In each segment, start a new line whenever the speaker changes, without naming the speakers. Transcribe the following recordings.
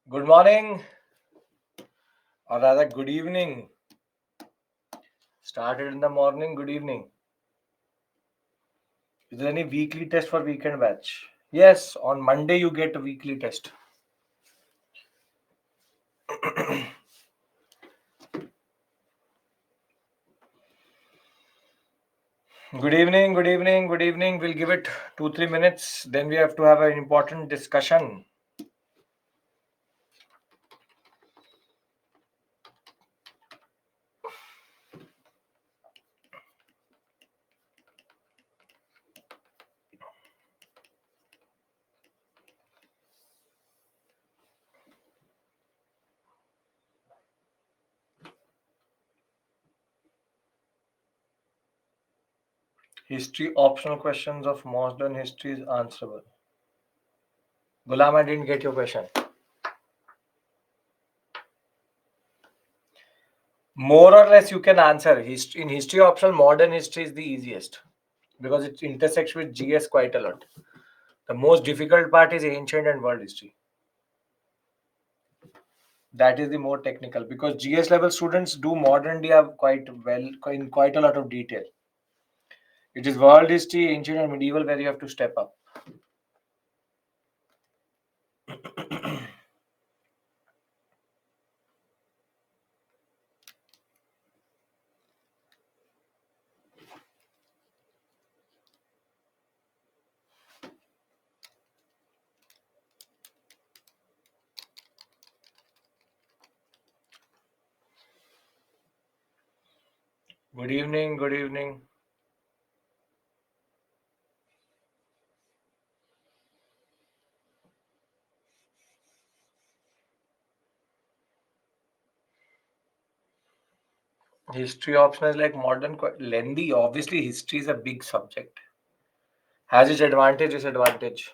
Good morning, or rather, good evening. Started in the morning, good evening. Is there any weekly test for weekend batch? Yes, on Monday you get a weekly test. Good evening, good evening, good evening. We'll give it 2 3 minutes. Then we have to have an important discussion. History optional questions of modern history is answerable. Gulam, I didn't get your question. More or less, you can answer. In history optional, modern history is the easiest because it intersects with GS quite a lot. The most difficult part is ancient and world history. That is the more technical because GS level students do modern day quite well in quite a lot of detail. It is world history, ancient and medieval where you have to step up. Good evening, good evening. History option is like modern, quite lengthy. Obviously, history is a big subject. Has its advantage, disadvantage.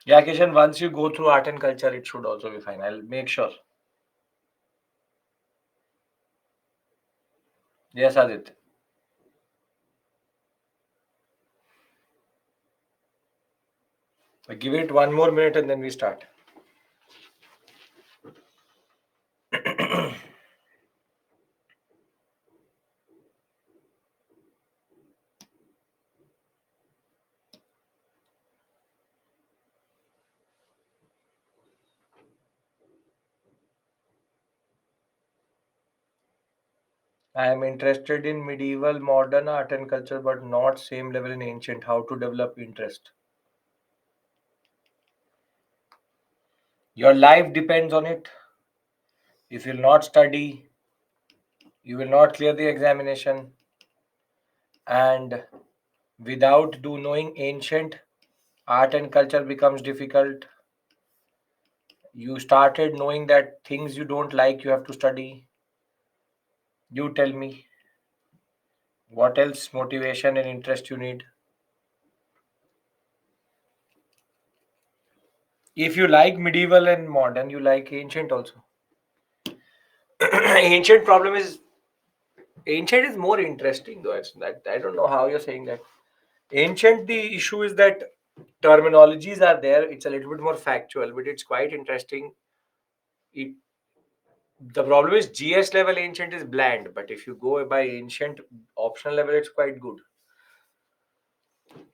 Yeah, Kishan, once you go through art and culture, it should also be fine. I'll make sure. Yes, Adit. Give it 1 more minute and then we start. I am interested in medieval, modern art and culture, but not same level in ancient. How to develop interest? Your life depends on it. If you'll not study, you will not clear the examination. And without do knowing ancient, art and culture becomes difficult. You started knowing that things you don't like, you have to study. You tell me what else motivation and interest you need. If you like medieval and modern, you like ancient also. Ancient problem is ancient is more interesting though. It's that I don't know how you're saying that. Ancient, the issue is that terminologies are there. It's a little bit more factual, but it's quite interesting. It, the problem is GS level ancient is bland, but if you go by ancient optional level, it's quite good.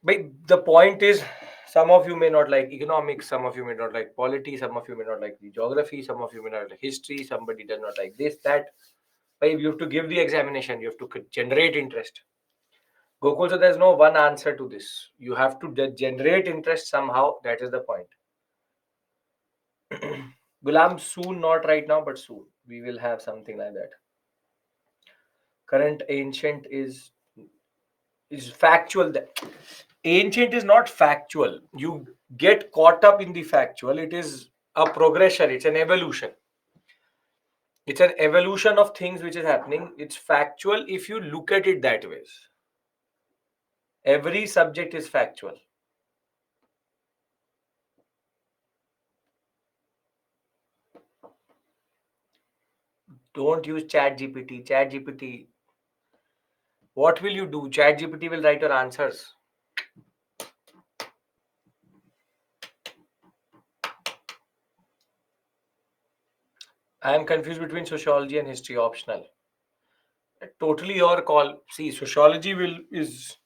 But the point is, some of you may not like economics, some of you may not like polity, some of you may not like the geography, some of you may not like history, somebody does not like this, that. But you have to give the examination, you have to generate interest. Gokul, so there's no one answer to this. You have to generate interest somehow. That is the point. Gulam, soon, not right now, but soon. We will have something like that. Current ancient is factual. Ancient is not factual. You get caught up in the factual. It is a progression. It's an evolution. It's an evolution of things which is happening. It's factual if you look at it that way. Every subject is factual. Don't use chat GPT. Chat GPT. what will you do? ChatGPT will write your answers. I am confused between sociology and history, optional. Totally your call. See, sociology will is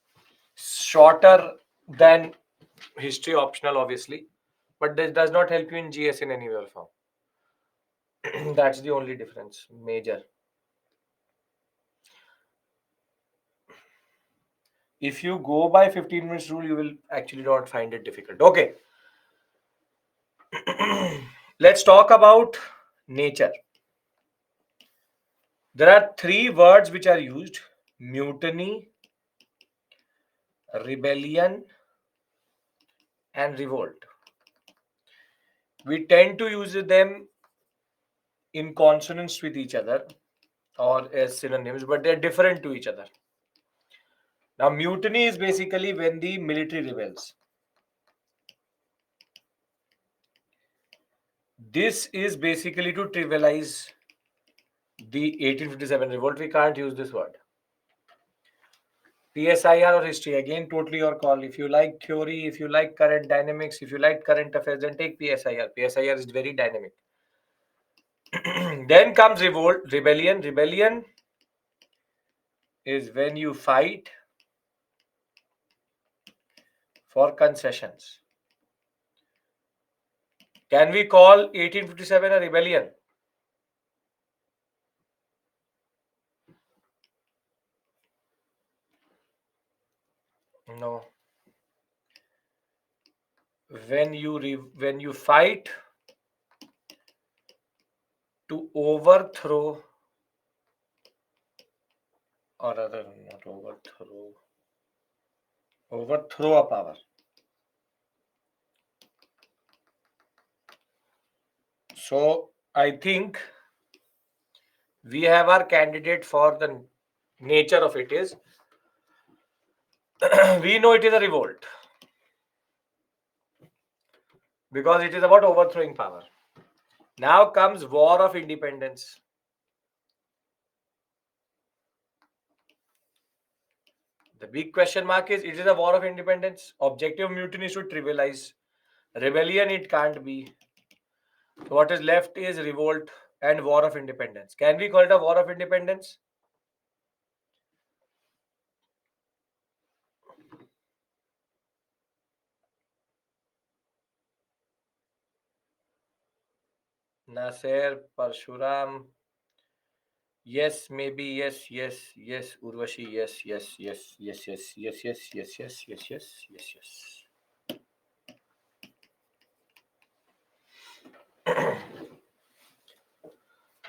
shorter than history, optional, obviously, but this does not help you in GS in any way or form. That's the only difference, major. If you go by 15 minutes rule, you will actually not find it difficult. Okay. Let's talk about nature. There are three words which are used: mutiny, rebellion, and revolt. We tend to use them in consonance with each other or as synonyms, but they're different to each other. Now, mutiny is basically when the military rebels. This is basically to trivialize the 1857 revolt. We can't use this word. PSIR or history, again, totally your call. If you like theory, if you like current dynamics, if you like current affairs, then take PSIR. PSIR is very dynamic. Then comes revolt, rebellion. Rebellion is when you fight for concessions. Can we call 1857 a rebellion? No. When you fight to overthrow, or rather not overthrow a power. So I think we have our candidate for the nature of it is we know it is a revolt because it is about overthrowing power. Now comes war of independence. The big question mark is it is a war of independence. Objective mutiny should trivialize. Rebellion it can't be. So what is left is revolt and war of independence. Can we call it a war of independence? Nasser, Parshuram. Yes, maybe yes, yes, yes. Urvashi, yes, yes, yes, yes, yes, yes, yes, yes, yes, yes, yes, yes, yes.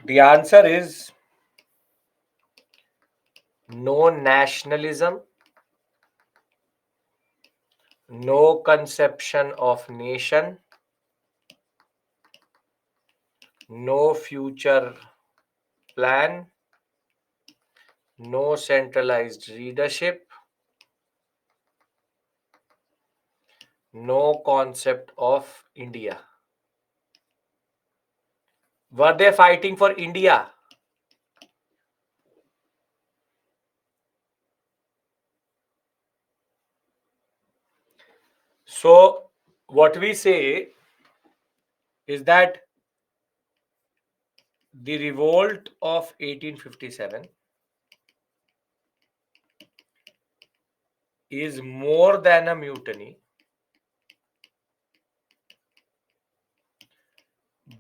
The answer is no nationalism, no conception of nation, no future plan, no centralized leadership, no concept of India. Were they fighting for India? So, what we say is that the revolt of 1857 is more than a mutiny,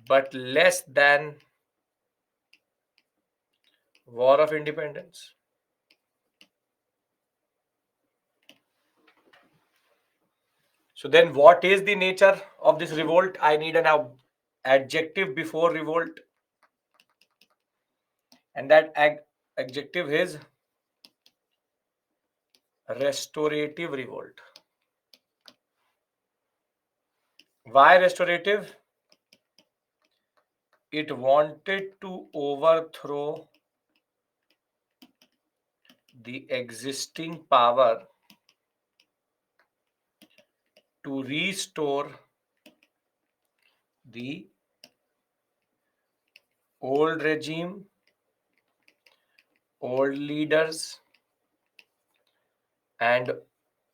but less than war of independence. So then what is the nature of this revolt? I need an adjective before revolt, and that adjective is restorative revolt. Why restorative? It wanted to overthrow the existing power to restore the old regime, old leaders, and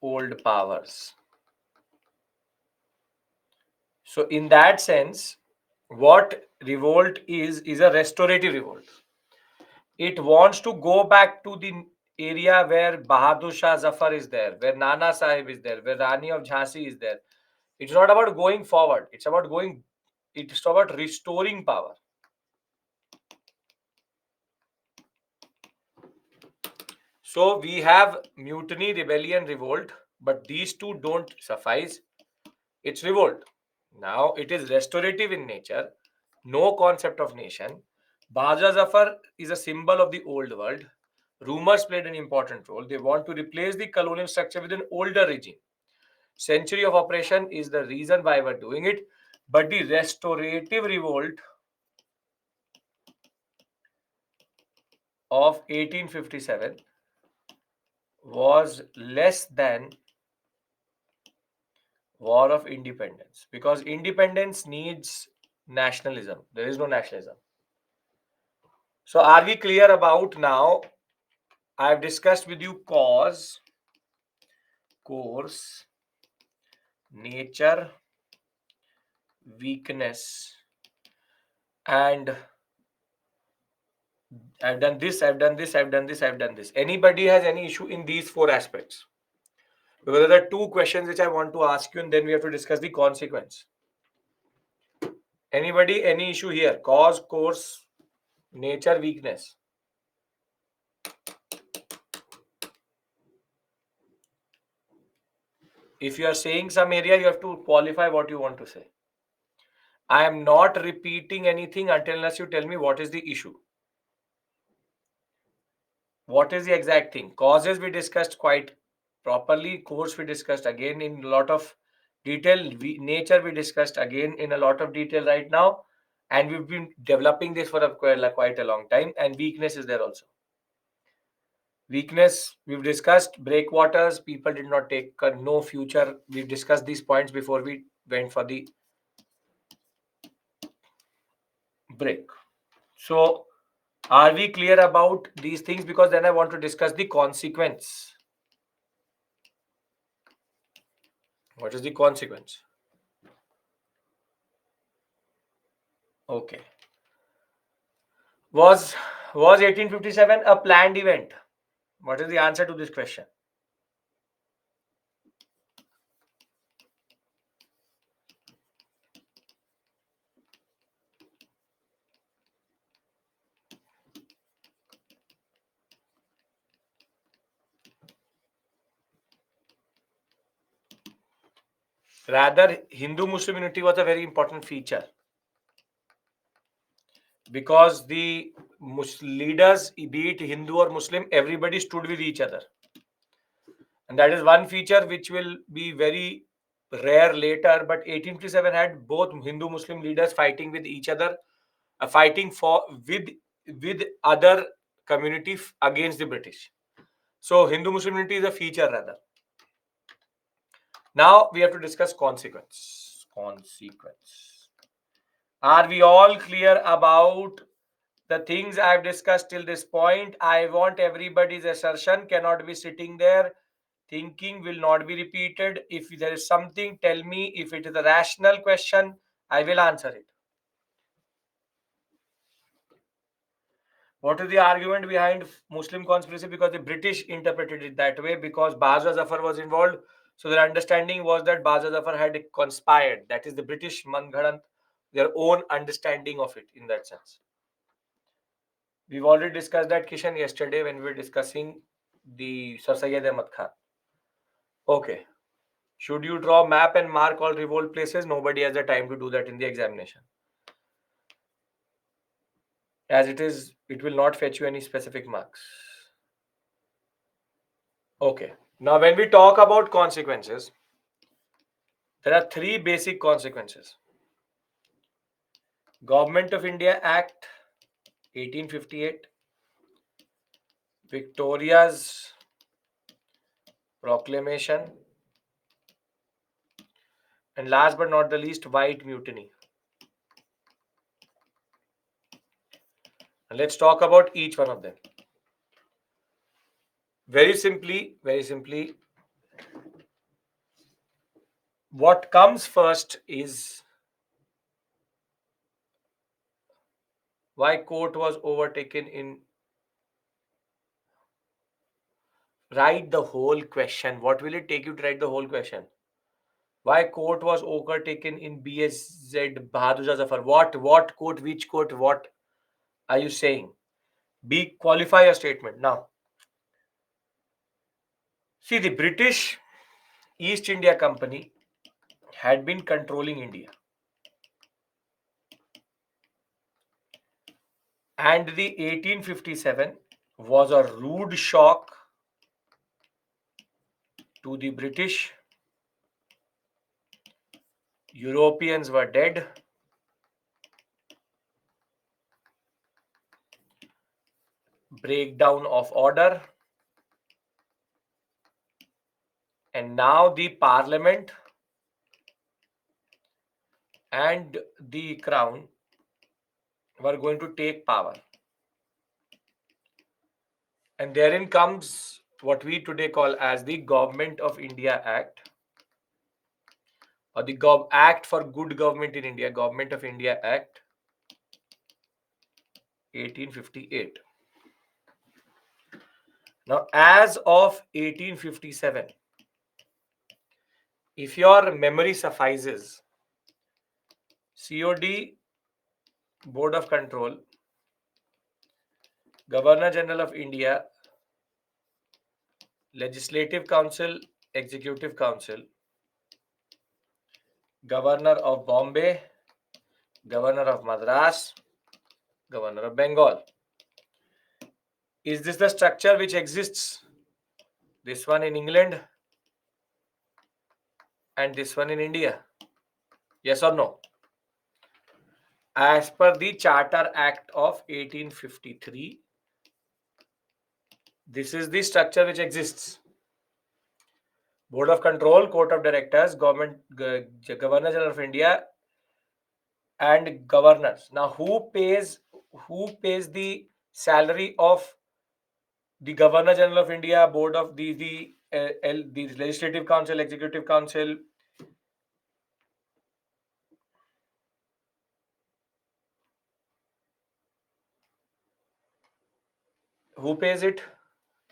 old powers. So in that sense, what revolt is a restorative revolt. It wants to go back to the area where Bahadur Shah Zafar is there, where Nana Sahib is there, where Rani of Jhansi is there. It's not about going forward. It's about restoring power. So we have mutiny, rebellion, revolt, but these two don't suffice. It's revolt. Now it is restorative in nature, no concept of nation. Baja Zafar is a symbol of the old world. Rumors played an important role. They want to replace the colonial structure with an older regime. Century of oppression is the reason why we're doing it, but the restorative revolt of 1857 was less than War of Independence, because independence needs nationalism. There is no nationalism. So, are we clear about now? I have discussed with you cause, course, nature, weakness, and I've done this, I've done this, I've done this, I've done this. Anybody has any issue in these four aspects? Because there are two questions which I want to ask you, and then we have to discuss the consequence. Anybody, any issue here? Cause, course, nature, weakness. If you are saying some area, you have to qualify what you want to say. I am not repeating anything unless you tell me what is the issue. What is the exact thing? Causes we discussed quite properly. Course we discussed again in a lot of detail. Nature we discussed again in a lot of detail right now. And we've been developing this for quite a long time. And weakness is there also. Weakness, we've discussed breakwaters. People did not take no future. We've discussed these points before we went for the break. So, are we clear about these things? Because then I want to discuss the consequence. What is the consequence? Okay. Was 1857 a planned event? What is the answer to this question? Rather, Hindu-Muslim unity was a very important feature, because the leaders, be it Hindu or Muslim, everybody stood with each other. And that is one feature which will be very rare later. But 1857 had both Hindu-Muslim leaders fighting with each other, fighting for with other community against the British. So Hindu-Muslim unity is a feature rather. Now we have to discuss consequence. Consequence. Are we all clear about the things I've discussed till this point? I want everybody's assertion cannot be sitting there thinking, will not be repeated. If there is something, tell me. If it is a rational question, I will answer it. What is the argument behind Muslim conspiracy? Because the British interpreted it that way, because Baza Zafar was involved. So their understanding was that Baza Zafar had conspired. That is the British Manghadant, their own understanding of it in that sense. We've already discussed that, Kishan, yesterday when we were discussing the Sir Syed Ahmad Khan. Okay. Should you draw map and mark all revolt places? Nobody has the time to do that in the examination. As it is, it will not fetch you any specific marks. Okay. Now, when we talk about consequences, there are three basic consequences. Government of India Act 1858, Victoria's Proclamation, and last but not the least, White Mutiny. And let's talk about each one of them. Very simply, what comes first is why court was overtaken in. Write the whole question. What will it take you to write the whole question? Why court was overtaken in BSZ Bahadur Shah Zafar? What court? Which court? What are you saying? Qualify your statement now. See, the British East India Company had been controlling India, and the 1857 was a rude shock to the British. Europeans were dead. Breakdown of order. And now the Parliament and the Crown were going to take power. And therein comes what we today call as the Government of India Act, or the Act for Good Government in India, Government of India Act 1858. Now, as of 1857, if your memory suffices, COD, Board of Control, Governor General of India, Legislative Council, Executive Council, Governor of Bombay, Governor of Madras, Governor of Bengal. Is this the structure which exists? This one in England and this one in India? Yes or no? As per the Charter Act of 1853, this is the structure which exists. Board of Control, Court of Directors, Governor General of India, and governors. Now, who pays the salary of the Governor General of India, Board of the Legislative Council, Executive Council? Who pays it?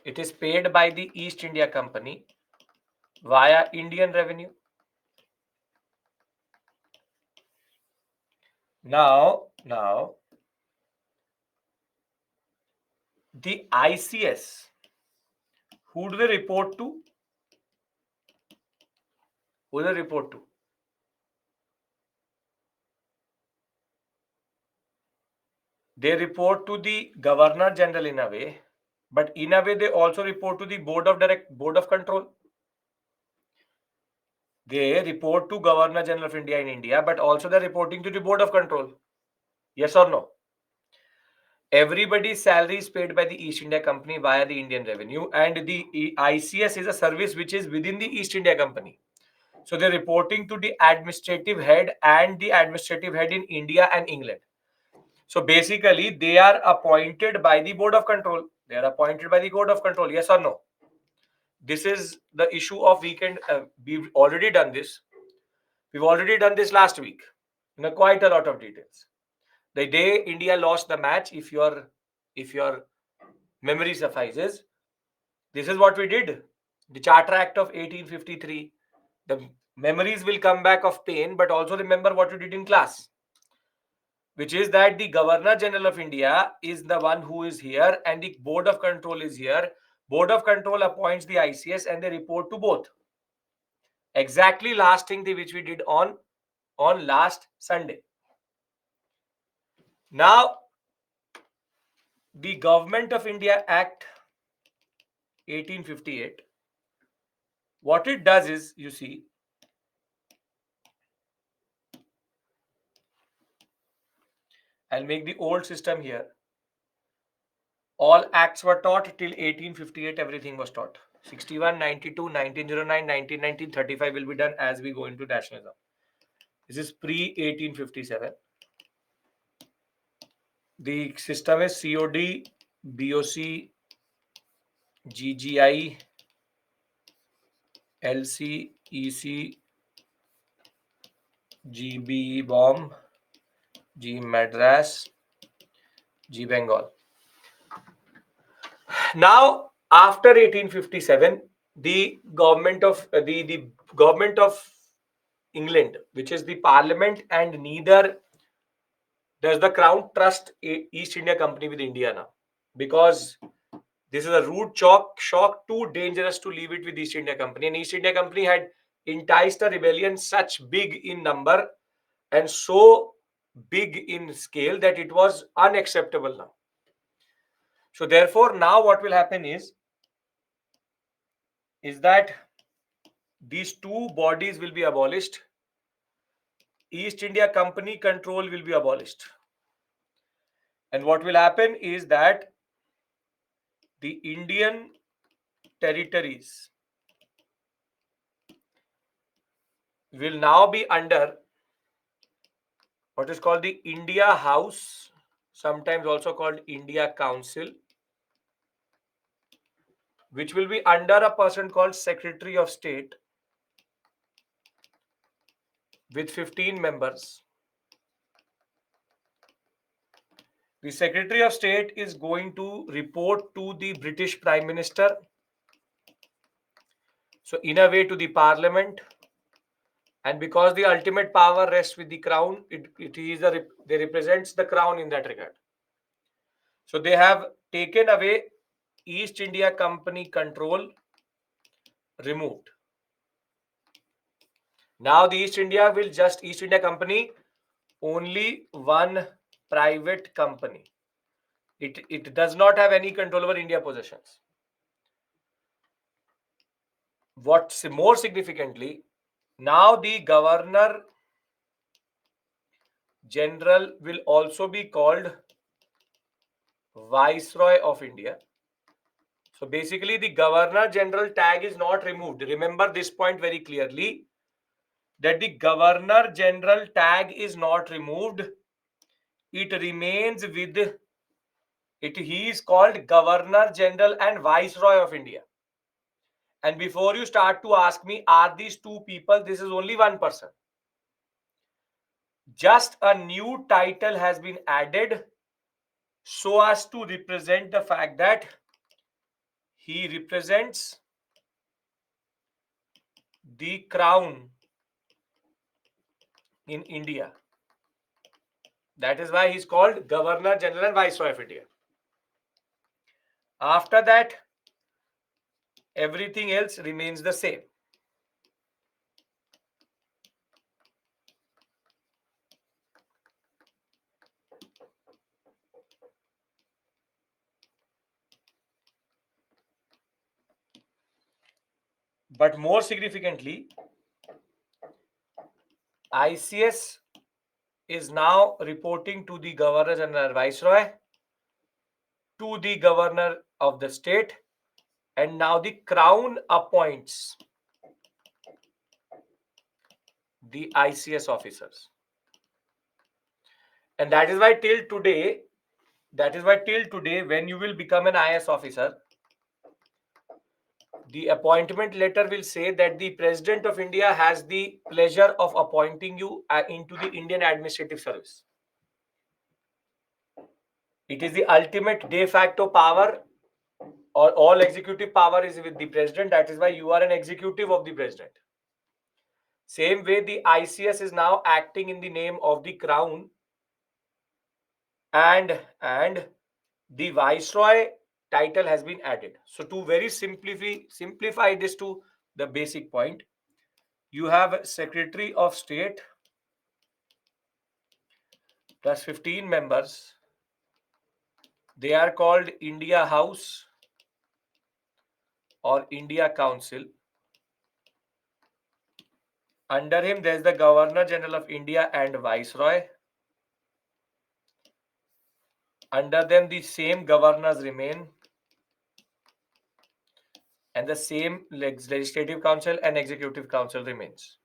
It is paid by the East India Company via Indian revenue. Now, the ICS, who do they report to? Who do they report to? They report to the Governor General in a way, but in a way they also report to the Board of Control. They report to Governor General of India in India, but also they're reporting to the Board of Control. Yes or no? Everybody's salary is paid by the East India Company via the Indian revenue, and the ICS is a service which is within the East India Company. So they're reporting to the administrative head and the administrative head in India and England. So basically, they are appointed by the Board of Control. They are appointed by the Board of Control. Yes or no? This is the issue of weekend. We've already done this. We've already done this last week in quite a lot of details. The day India lost the match, if your memory suffices, this is what we did. The Charter Act of 1853. The memories will come back of pain, but also remember what you did in class, which is that the Governor General of India is the one who is here and the Board of Control is here. Board of Control appoints the ICS and they report to both. Exactly last thing which we did on last Sunday. Now, the Government of India Act 1858, what it does is, you see, I'll make the old system here. All acts were taught till 1858, everything was taught. 61, 92, 1909, 1919, 35 will be done as we go into nationalism. This is pre-1857. The system is COD, BOC, GGI, LC, EC, GB Bomb, G Madras, G Bengal. Now, after 1857, the government of the government of England, which is the Parliament, and neither does the Crown trust East India Company with India now, because this is a rude shock too dangerous to leave it with East India Company. And East India Company had enticed a rebellion such big in number and so big in scale that it was unacceptable now. So therefore, now what will happen is that these two bodies will be abolished. East India Company control will be abolished. And what will happen is that the Indian territories will now be under what is called the India House, sometimes also called India Council, which will be under a person called Secretary of State with 15 members. The Secretary of State is going to report to the British Prime Minister, so in a way to the Parliament, and because the ultimate power rests with the Crown, they represents the Crown in that regard. So they have taken away East India Company control, removed. Now the East India Company, only one private company. It does not have any control over India possessions. What's more significantly, now the Governor General will also be called Viceroy of India. So basically, the Governor General tag is not removed. Remember this point very clearly, that the Governor General tag is not removed. It remains with it. He is called Governor General and Viceroy of India. And before you start to ask me, are these two people? This is only one person. Just a new title has been added so as to represent the fact that he represents the crown in India. That is why he's called Governor General and Viceroy of India. After that, everything else remains the same. But more significantly, ICS is now reporting to the Governor General and Viceroy, to the Governor of the state, and now the Crown appoints the ICS officers. And that is why till today, when you will become an IS officer, the appointment letter will say that the President of India has the pleasure of appointing you into the Indian Administrative Service. It is the ultimate de facto power, or all executive power is with the President. That is why you are an executive of the President. Same way, the ICS is now acting in the name of the Crown, and the Viceroy title has been added. So to very simplify this to the basic point, you have Secretary of State plus 15 members. They are called India House or India Council. Under him, there is the Governor General of India and Viceroy. Under them, the same governors remain, and the same Legislative Council and Executive Council remains.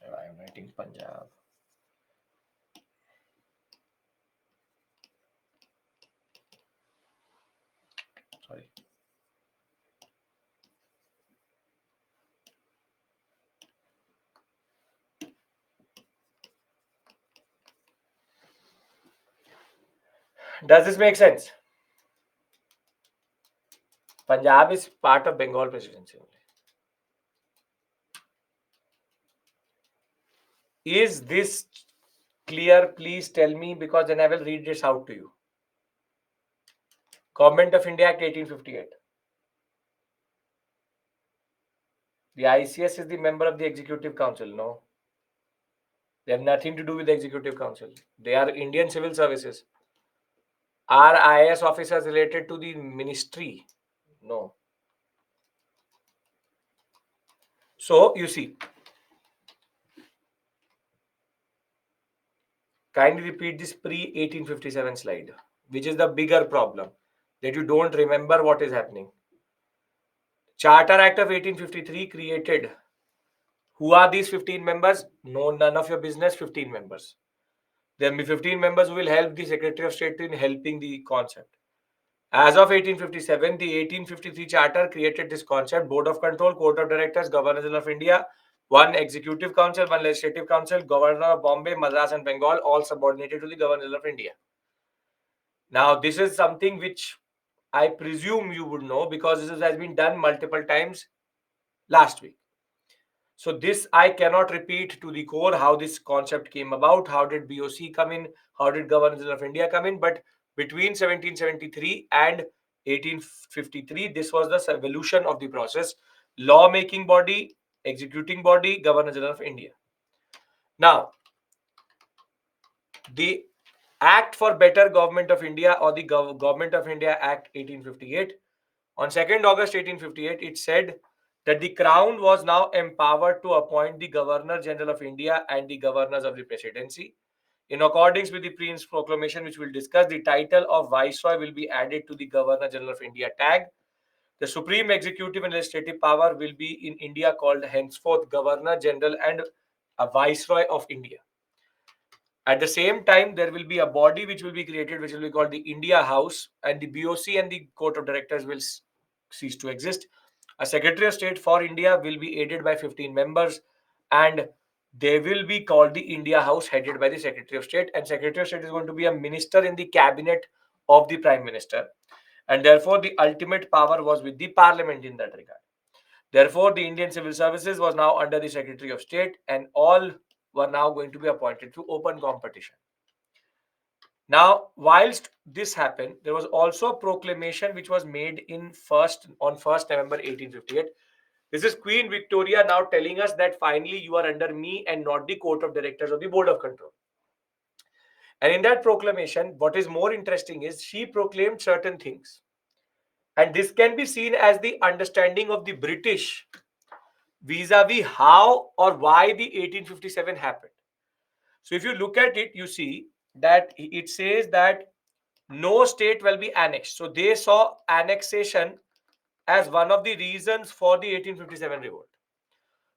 I am writing Punjab. Does this make sense? Punjab is part of Bengal presidency only. Is this clear? Please tell me, because then I will read this out to you. Government of India Act 1858. The ICS is the member of the Executive Council. No, they have nothing to do with the Executive Council. They are Indian Civil Services. Are IAS officers related to the ministry? No. So you see, kindly repeat this pre-1857 slide, which is the bigger problem, that you don't remember what is happening. Charter Act of 1853 created. Who are these 15 members? No, none of your business. 15 members. There will be 15 members who will help the Secretary of State in helping the concept. As of 1857, the 1853 Charter created this concept: Board of Control, Court of Directors, Governor General of India, one Executive Council, one Legislative Council, Governor of Bombay, Madras, and Bengal, all subordinated to the Governor General of India. Now, this is something which I presume you would know, because this has been done multiple times last week. So this I cannot repeat to the core how this concept came about, how did BOC come in, how did Governor General of India come in. But between 1773 and 1853, this was the evolution of the process: lawmaking body, executing body, Governor General of India. Now, the Act for Better Government of India, or the Government of India Act 1858, on 2nd August 1858, it said that the Crown was now empowered to appoint the Governor General of India and the governors of the presidency. In accordance with the Prince Proclamation, which we'll discuss, the title of Viceroy will be added to the Governor General of India tag. The supreme executive and legislative power will be in India called henceforth Governor General and a Viceroy of India. At the same time, there will be a body which will be created, which will be called the India House, and the BOC and the Court of Directors will cease to exist. A Secretary of State for India will be aided by 15 members, and they will be called the India House, headed by the Secretary of State. And Secretary of State is going to be a minister in the cabinet of the Prime Minister, and therefore the ultimate power was with the Parliament in that regard. Therefore, the Indian Civil Services was now under the Secretary of State, and all were now going to be appointed through open competition. Now, whilst this happened, there was also a proclamation which was made on 1st November 1858. This is Queen Victoria now telling us that finally you are under me and not the Court of Directors or the Board of Control. And in that proclamation, what is more interesting is she proclaimed certain things. And this can be seen as the understanding of the British vis-a-vis how or why the 1857 happened. So if you look at it, you see that it says that no state will be annexed. So they saw annexation as one of the reasons for the 1857 revolt.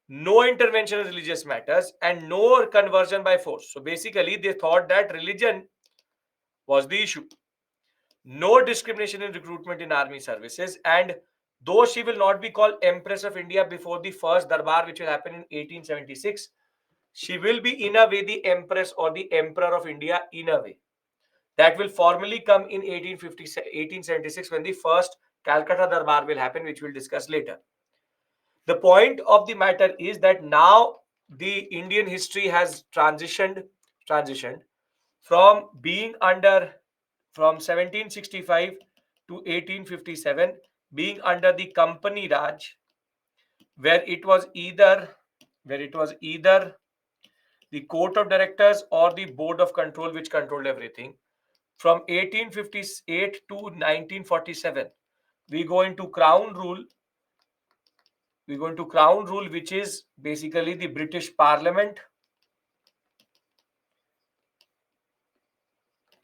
No intervention in religious matters and no conversion by force. So basically, they thought that religion was the issue. No discrimination in recruitment in army services. And though she will not be called Empress of India before the first Darbar, which will happen in 1876, she will be in a way the Empress or the Emperor of India in a way. That will formally come in 1876, when the first Calcutta Darbar will happen, which we'll discuss later. The point of the matter is that now the Indian history has transitioned from being under, from 1765 to 1857, being under the Company Raj, where it was either the Court of Directors or the Board of Control which controlled everything. From 1858 to 1947, we go into Crown Rule. Which is basically the British Parliament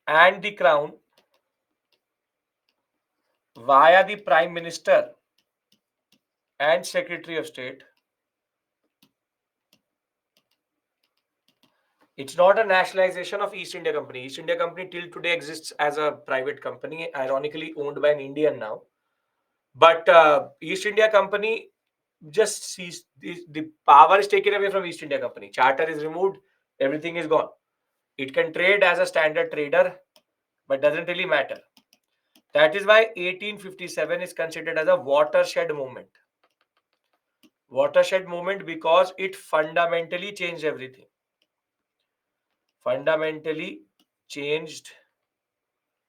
and the Crown via the Prime Minister and Secretary of State. It's not a nationalization of East India Company. East India Company till today exists as a private company, ironically owned by an Indian now. But East India Company just sees the power is taken away from East India Company. Charter is removed. Everything is gone. It can trade as a standard trader but doesn't really matter. That is why 1857 is considered as a watershed movement. Watershed movement because it fundamentally changed everything. Fundamentally changed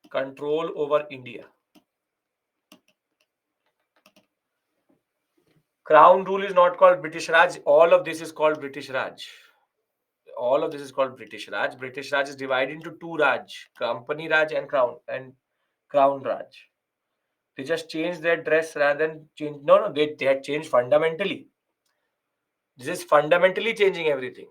control over India. Crown rule is not called British Raj. All of this is called British Raj. All of this is called British Raj. British Raj is divided into two Raj: Company Raj and Crown Raj. They just changed their dress rather than change. No, they had changed fundamentally. This is fundamentally changing everything.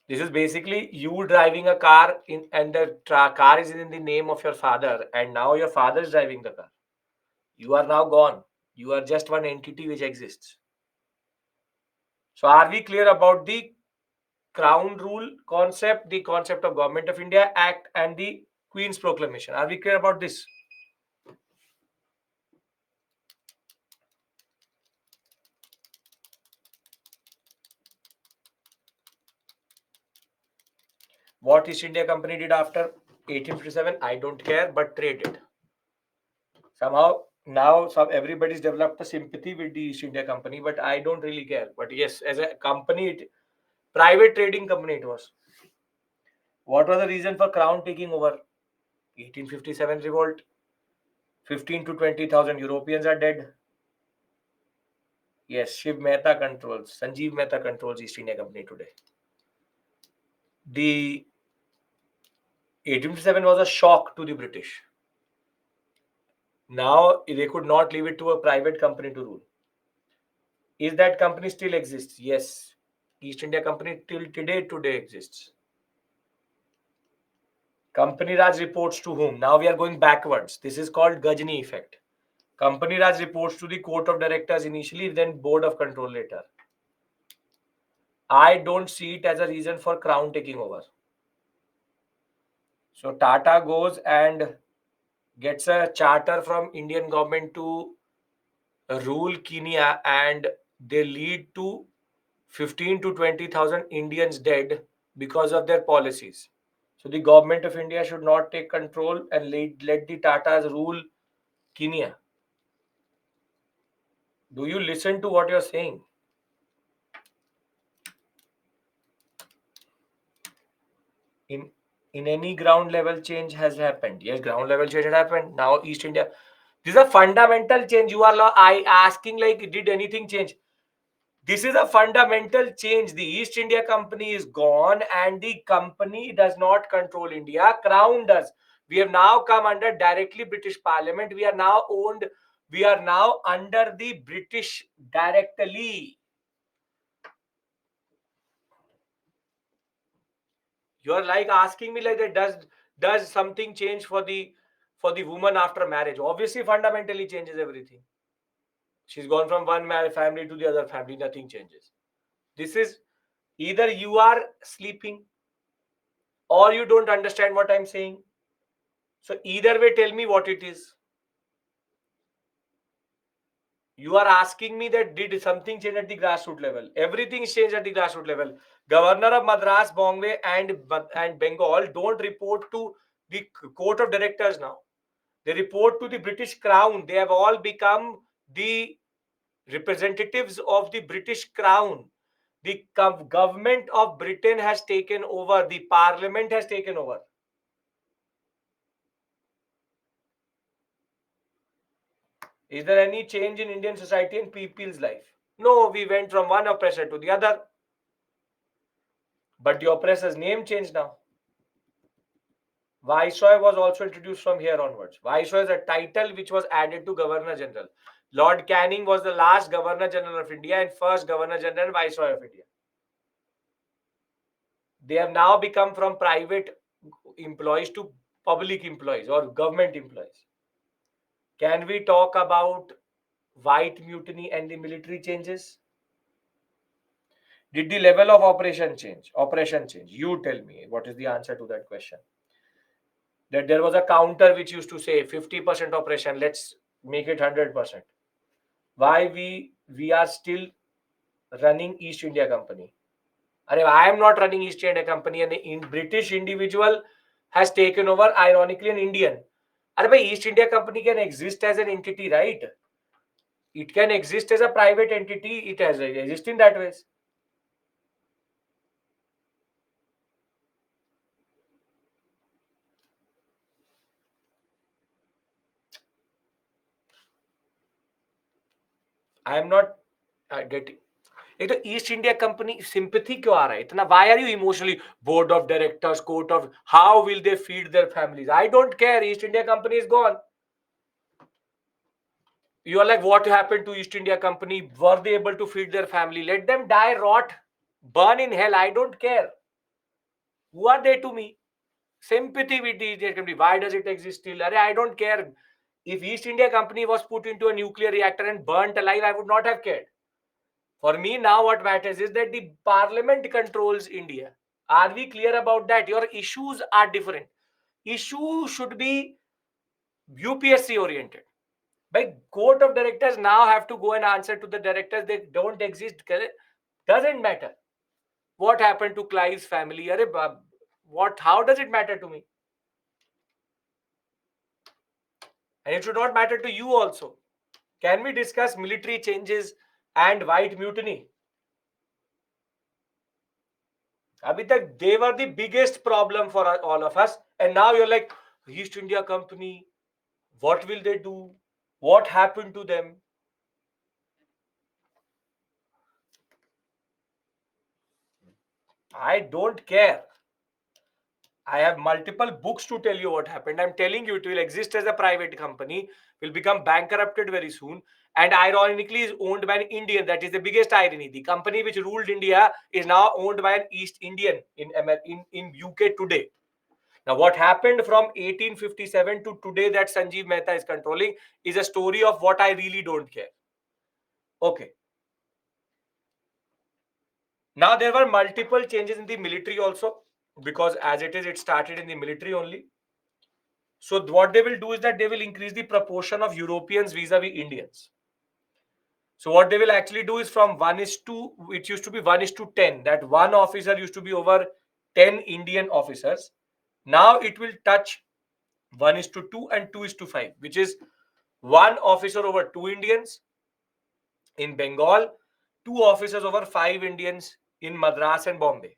This is basically you driving a car and the car is in the name of your father, and now your father is driving the car. You are now gone. You are just one entity which exists. So are we clear about the crown rule concept, the concept of Government of India Act, and the Queen's Proclamation? Are we clear about this? What East India Company did after 1857, I don't care, but traded. Somehow now everybody's developed a sympathy with the East India Company, but I don't really care. But yes, as a company, private trading company it was. What was the reason for Crown taking over? 1857 revolt. 15 to 20,000 Europeans are dead. Yes, Sanjeev Mehta controls East India Company today. The 1857 was a shock to the British. Now they could not leave it to a private company to rule. Is that company still exists? Yes. East India Company till today exists. Company Raj reports to whom? Now we are going backwards. This is called Gajni effect. Company Raj reports to the Court of Directors initially, then Board of Control later. I don't see it as a reason for Crown taking over. So Tata goes and gets a charter from Indian government to rule Kenya, and they lead to 15 to 20,000 Indians dead because of their policies. So the government of India should not take control and let the Tatas rule Kenya. Do you listen to what you're saying? In any ground level change has happened. Yes, ground level change has happened. Now East India. This is a fundamental change. You are asking like, did anything change? This is a fundamental change. The East India Company is gone and the company does not control India. Crown does. We have now come under directly British Parliament. We are now owned. We are now under the British directly. You are like asking me like that. Does something change for the woman after marriage? Obviously, fundamentally changes everything. She's gone from one family to the other family. Nothing changes. This is either you are sleeping or you don't understand what I'm saying. So either way, tell me what it is. You are asking me that did something change at the grassroots level? Everything is changed at the grassroots level. Governor of Madras, Bombay, and Bengal don't report to the Court of Directors now. They report to the British Crown. They have all become the representatives of the British Crown. The government of Britain has taken over. The Parliament has taken over. Is there any change in Indian society and people's life? No, we went from one oppressor to the other. But the oppressor's name changed now. Viceroy was also introduced from here onwards. Viceroy is a title which was added to Governor General. Lord Canning was the last Governor General of India and first Governor General and Viceroy of India. They have now become from private employees to public employees or government employees. Can we talk about white mutiny and the military changes? Did the level of operation change? Operation change. You tell me what is the answer to that question. That there was a counter which used to say 50% operation, let's make it 100%. Why we are still running East India Company? I am not running East India Company, and in British individual has taken over, ironically an Indian. Are bhai, East India Company can exist as an entity, right? It can exist as a private entity. It has exist in that ways. I am not getting. एक तो east India company sympathy क्यों आ रहा है इतना? Why are you emotionally? Board of directors, court of, how will they feed their families? I don't care. East India company is gone. You are like, what happened to East India Company? Were they able to feed their family? Let them die, rot, burn in hell. I don't care. Who are they to me? Sympathy with the East India Company. Why does it exist still? I don't care. If East India Company was put into a nuclear reactor and burnt alive, I would not have cared. For me, now what matters is that the parliament controls India. Are we clear about that? Your issues are different. Issue should be UPSC oriented. By court of directors now have to go and answer to the directors. They don't exist. Doesn't matter. What happened to Clive's family? What? How does it matter to me? And it should not matter to you also. Can we discuss military changes and white mutiny? Abhi tak they were the biggest problem for all of us, and now you're like, East India Company. What will they do? What happened to them? I don't care. I have multiple books to tell you what happened. I'm telling you, it will exist as a private company, will become bankrupted very soon, and ironically is owned by an Indian. That is the biggest irony. The company which ruled India is now owned by an East Indian in UK today. Now, what happened from 1857 to today that Sanjeev Mehta is controlling is a story of what I really don't care. Okay. Now, there were multiple changes in the military also, because as it is, it started in the military only. So what they will do is that they will increase the proportion of Europeans vis-a-vis Indians. So what they will actually do is from 1 is to, it used to be 1 is to 10, that one officer used to be over 10 Indian officers. Now it will touch 1 is to 2 and 2 is to 5, which is one officer over 2 Indians in Bengal, 2 officers over 5 Indians in Madras and Bombay,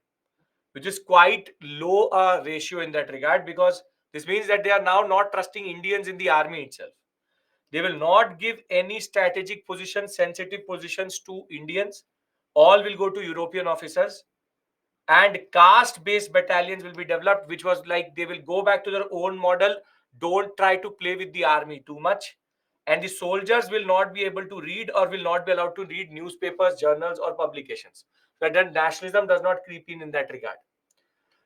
which is quite low ratio in that regard, because this means that they are now not trusting Indians in the army itself. They will not give any strategic positions, sensitive positions to Indians. All will go to European officers. And caste-based battalions will be developed, which was like they will go back to their own model. Don't try to play with the army too much. And the soldiers will not be able to read or will not be allowed to read newspapers, journals, or publications. So then nationalism does not creep in that regard.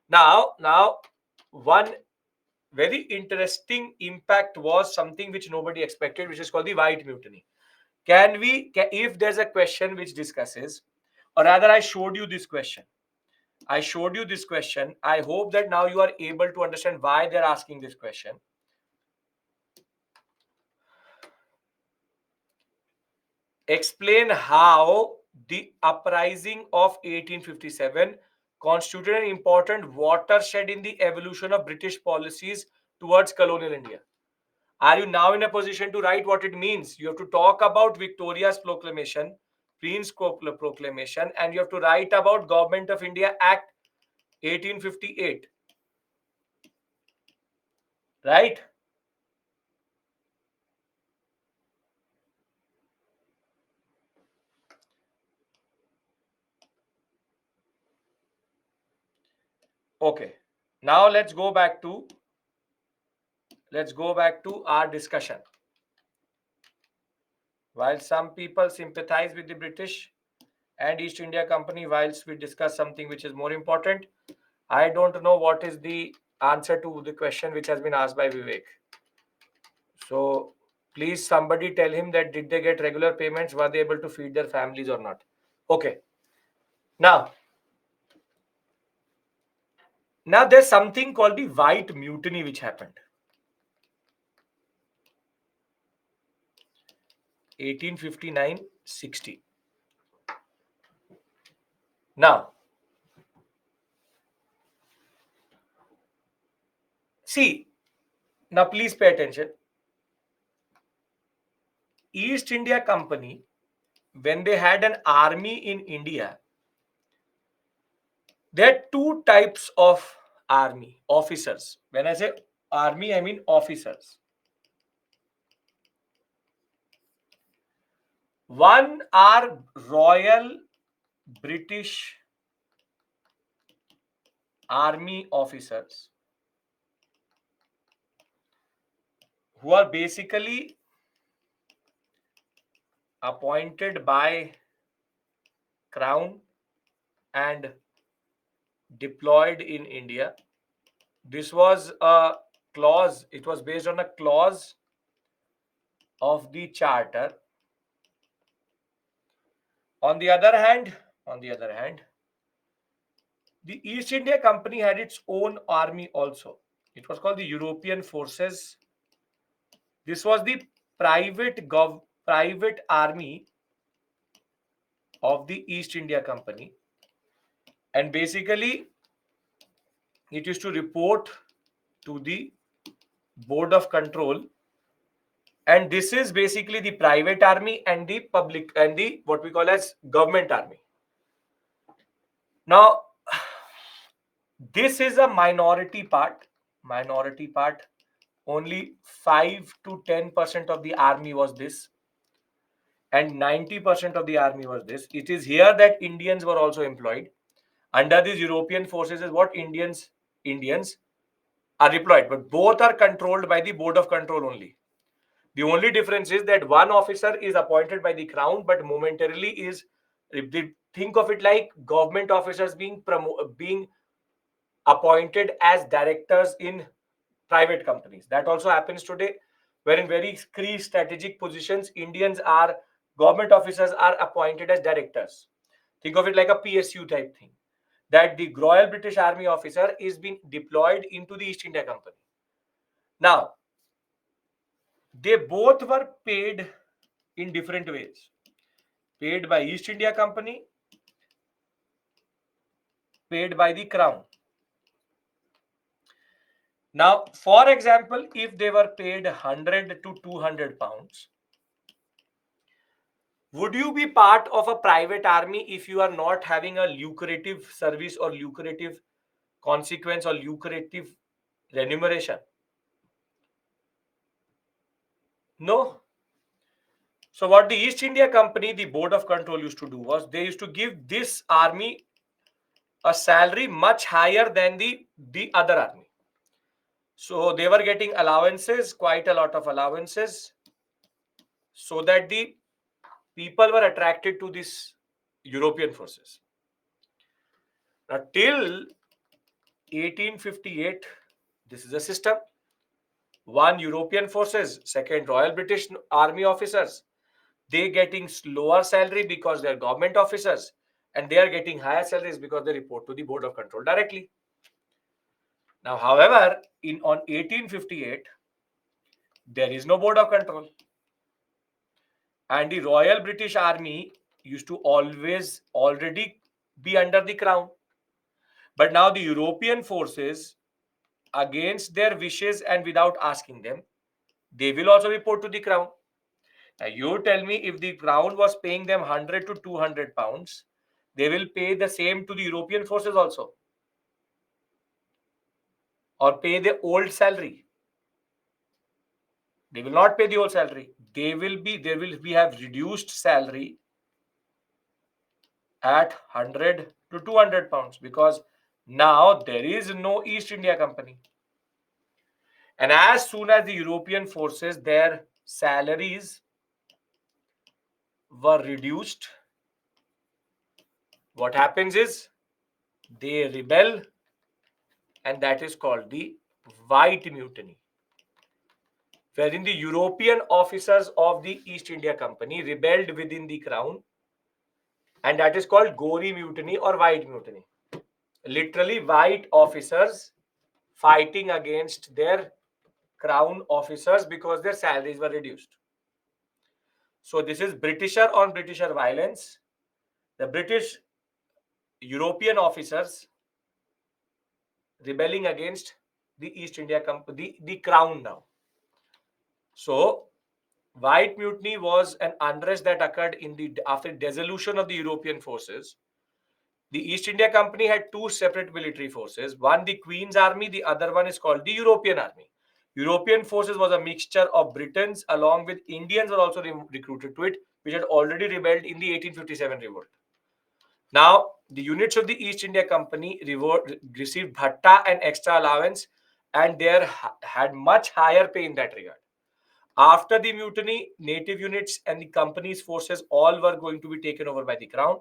Now, one very interesting impact was something which nobody expected, which is called the white mutiny. If there's a question which discusses, or rather I showed you this question. I hope that now you are able to understand why they're asking this question. Explain how the uprising of 1857 constituted an important watershed in the evolution of British policies towards colonial India. Are you now in a position to write what it means? You have to talk about Victoria's proclamation, Queen's proclamation, and you have to write about Government of India Act 1858. Right? Okay. Now let's go back to our discussion. While some people sympathize with the British and East India Company, whilst we discuss something which is more important, I don't know what is the answer to the question which has been asked by Vivek. So please somebody tell him that did they get regular payments? Were they able to feed their families or not? Okay. Now there's something called the White Mutiny which happened. 1859-60. Now, See, now please pay attention. East India Company, when they had an army in India, there are two types of army officers. When I say army, I mean officers. One are Royal British Army officers who are basically appointed by Crown and deployed in India. This was a clause, it was based on a clause of the charter. On the other hand, the East India Company had its own army also. It was called the European Forces. This was the private army of the East India Company, and basically it used to report to the Board of Control, and this is basically the private army and the public and the what we call as government army. Now, this is a minority part. Only 5 to 10% of the army was this, and 90% of the army was this. It is here that Indians were also employed under these European forces. Is what Indians are deployed, but both are controlled by the Board of Control only. The only difference is that one officer is appointed by the Crown, but momentarily is, if they think of it like government officers being appointed as directors in private companies. That also happens today, where in very key strategic positions, government officers are appointed as directors. Think of it like a PSU type thing. That the Royal British Army officer is being deployed into the East India Company. Now, they both were paid in different ways. Paid by East India Company, paid by the Crown. Now, for example, if they were paid 100 to 200 pounds, would you be part of a private army if you are not having a lucrative service or lucrative consequence or lucrative remuneration? No. So what the East India Company, the Board of Control used to do was they used to give this army a salary much higher than the other army. So they were getting allowances, quite a lot of allowances, so that the people were attracted to this European forces. Now, till 1858, this is a system. One, European forces. Second, Royal British Army officers. They getting lower salary because they are government officers, and they are getting higher salaries because they report to the Board of Control directly. Now, however, on 1858, there is no Board of Control, and the Royal British Army used to always already be under the Crown. But now the European forces, against their wishes and without asking them, they will also report to the Crown. Now, you tell me, if the Crown was paying them 100 to 200 pounds, they will pay the same to the European forces also, or pay the old salary? They will not pay the old salary. They will be have reduced salary at 100 to 200 pounds, because now there is no East India Company. And as soon as the European forces, their salaries were reduced, what happens is they rebel, and that is called the White Mutiny, wherein the European officers of the East India Company rebelled within the Crown, and that is called Gory Mutiny or White Mutiny. Literally, white officers fighting against their Crown officers because their salaries were reduced. So this is Britisher on Britisher violence. The British European officers rebelling against the East India Company, the crown now. So, White Mutiny was an unrest that occurred in the after dissolution of the European forces. The East India Company had two separate military forces. One, the Queen's Army. The other one is called the European Army. European forces was a mixture of Britons along with Indians were also recruited to it, which had already rebelled in the 1857 revolt. Now, the units of the East India Company received bhatta and extra allowance, and they had much higher pay in that regard. After the mutiny, native units and the company's forces all were going to be taken over by the crown.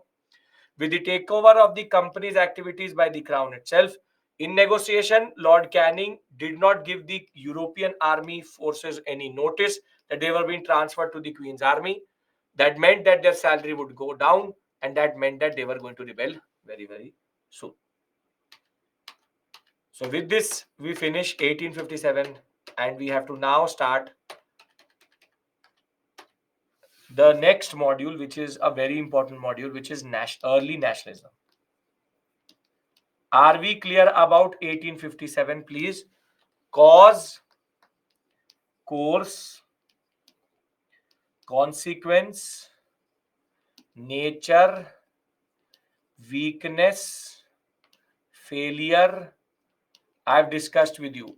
With the takeover of the company's activities by the crown itself, in negotiation, Lord Canning did not give the European army forces any notice that they were being transferred to the Queen's army. That meant that their salary would go down, and that meant that they were going to rebel very, very soon. So, with this, we finish 1857, and we have to now start the next module, which is a very important module, which is early nationalism. Are we clear about 1857, please? Cause, course, consequence, nature, weakness, failure. I've discussed with you.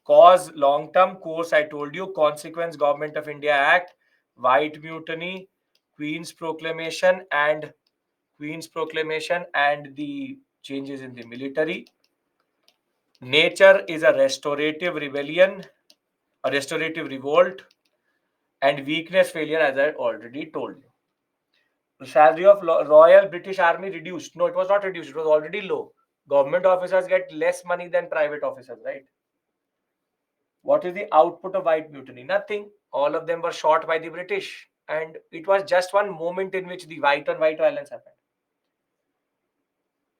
Cause, long term. Course, I told you. Consequence, Government of India Act, White Mutiny, Queen's Proclamation, and the changes in the military. Nature is a restorative rebellion, a restorative revolt, and weakness, failure, as I already told you. The salary of Royal British Army reduced. No, it was not reduced. It was already low. Government officers get less money than private officers, right? What is the output of White Mutiny? Nothing. All of them were shot by the British. And it was just one moment in which the white on white violence happened.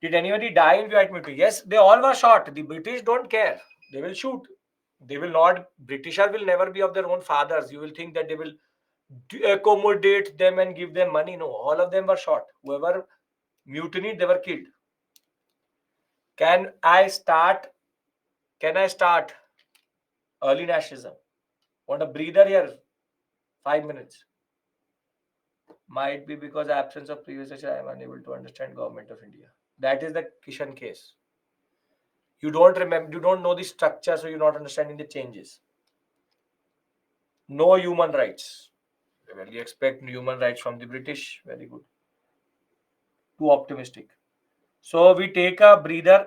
Did anybody die in White Mutiny? Yes, they all were shot. The British don't care. They will shoot. They will not. Britisher will never be of their own fathers. You will think that they will accommodate them and give them money. No, all of them were shot. Whoever mutinied, they were killed. Can I start? Can I start early nationalism? Want a breather here? 5 minutes. Might be because absence of previous session, I am unable to understand Government of India. That is the Kishan case. You don't remember, you don't know the structure, so you're not understanding the changes. No human rights. Well, you expect human rights from the British. Very good. Too optimistic. So we take a breather.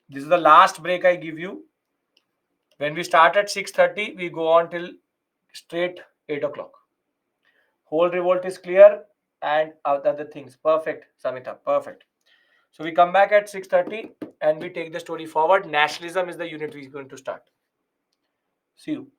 This is the last break I give you. When we start at 6:30, we go on till straight 8 o'clock. Whole revolt is clear and other things. Perfect, Samita. Perfect. So we come back at 6:30 and we take the story forward. Nationalism is the unit we're going to start. See you.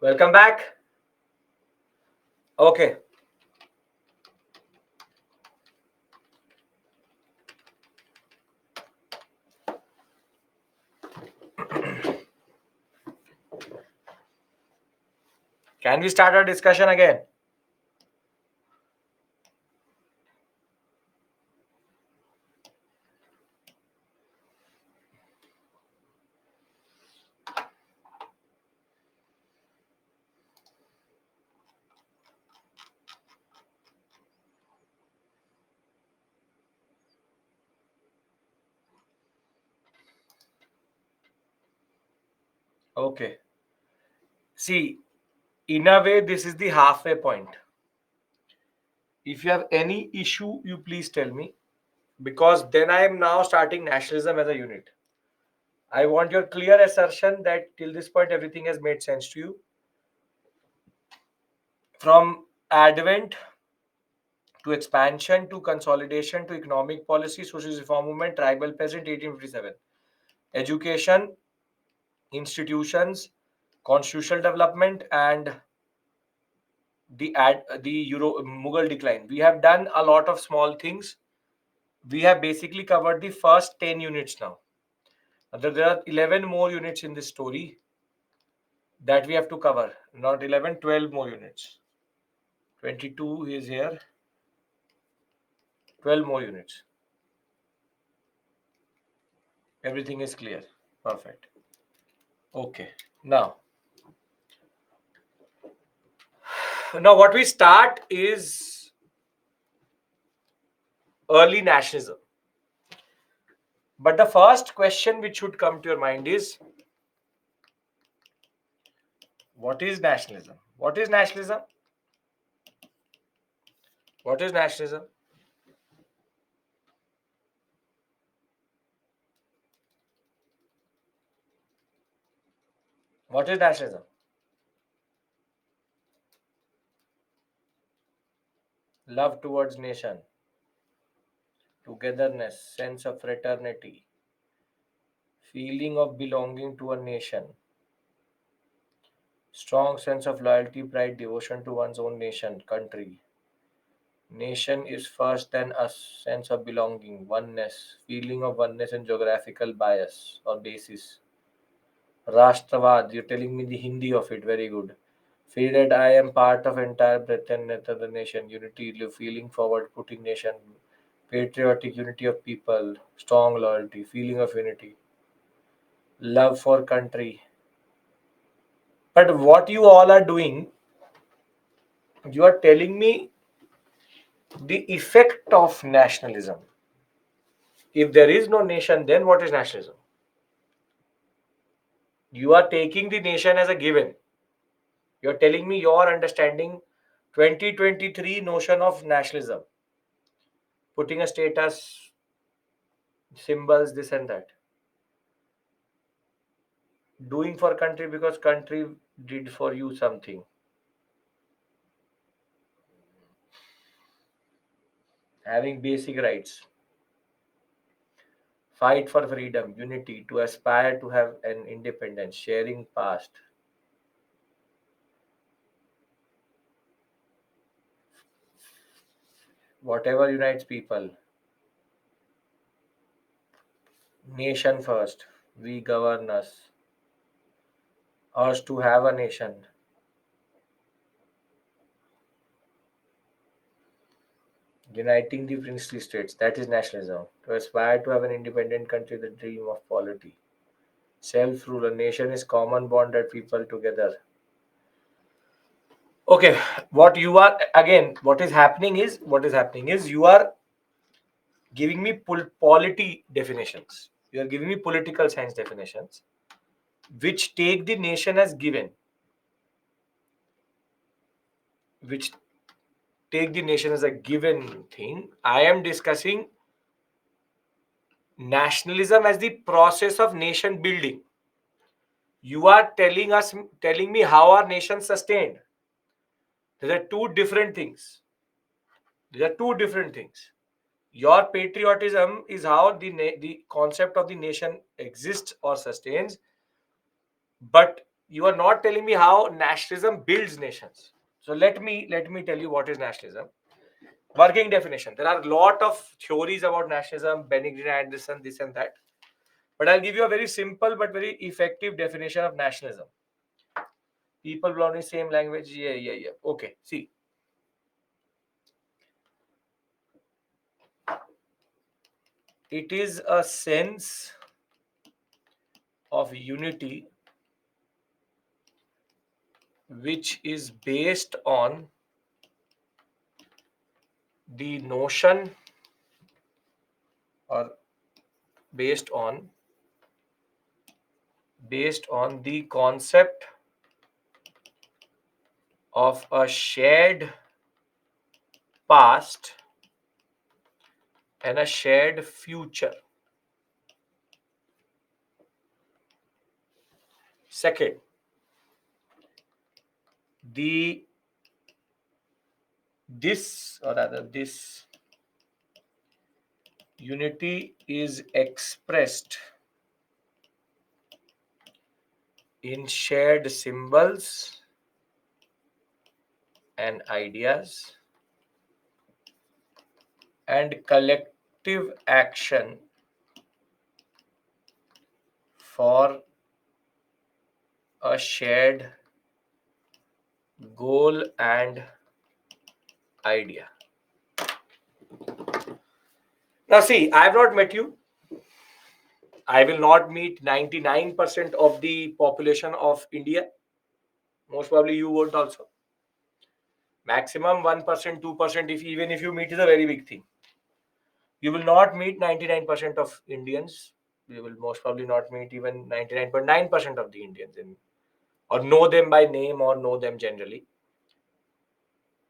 Welcome back. Okay. Can we start our discussion again? Okay. See, in a way, this is the halfway point. If you have any issue, you please tell me, because then I am now starting nationalism as a unit. I want your clear assertion that till this point everything has made sense to you. From advent to expansion to consolidation to economic policy, social reform movement, tribal peasant 1857, education, institutions, constitutional development, and the Euro Mughal decline. We have done a lot of small things. We have basically covered the first 10 units now. There are 11 more units in this story that we have to cover. Not 11, 12 more units. 22 is here. 12 more units. Everything is clear. Perfect. Okay. Now what we start is early nationalism. But the first question which should come to your mind is, what is nationalism? What is nationalism? What is nationalism? What is nationalism? Love towards nation, togetherness, sense of fraternity, feeling of belonging to a nation, strong sense of loyalty, pride, devotion to one's own nation, country. Nation is first, then a sense of belonging, oneness, feeling of oneness and geographical bias or basis. Rashtravad, you're telling me the Hindi of it, very good. Feel that I am part of entire breadth and depth of the nation, unity, feeling forward, putting nation, patriotic unity of people, strong loyalty, feeling of unity, love for country. But what you all are doing, you are telling me the effect of nationalism. If there is no nation, then what is nationalism? You are taking the nation as a given. You are telling me your understanding 2023 notion of nationalism, putting a status, symbols, this and that. Doing for country because country did for you something. Having basic rights. Fight for freedom, unity, to aspire to have an independence, sharing past. Whatever unites people. Nation first. We govern us. Us to have a nation. Uniting the princely states. That is nationalism. To aspire to have an independent country, the dream of polity. Self-rule. A nation is common bond that people together. Okay, what is happening is you are giving me polity definitions. You are giving me political science definitions, which take the nation as given, which take the nation as a given thing. I am discussing nationalism as the process of nation building. You are telling me how our nation sustained. These are two different things. These are two different things. Your patriotism is how the concept of the nation exists or sustains, but you are not telling me how nationalism builds nations. So let me tell you what is nationalism. Working definition. There are a lot of theories about nationalism, Benedict Anderson, this and that. But I'll give you a very simple but very effective definition of nationalism. People belonging same language. Yeah. Okay. See. It is a sense of unity which is based on the notion or based on the concept of a shared past and a shared future. Second, the this unity is expressed in shared symbols and ideas and collective action for a shared goal and idea. Now, see, I have not met you. I will not meet 99% of the population of India. Most probably you won't also. Maximum 1%, 2%, if even if you meet is a very big thing. You will not meet 99% of Indians. You will most probably not meet even 99.9% of the Indians or know them by name or know them generally.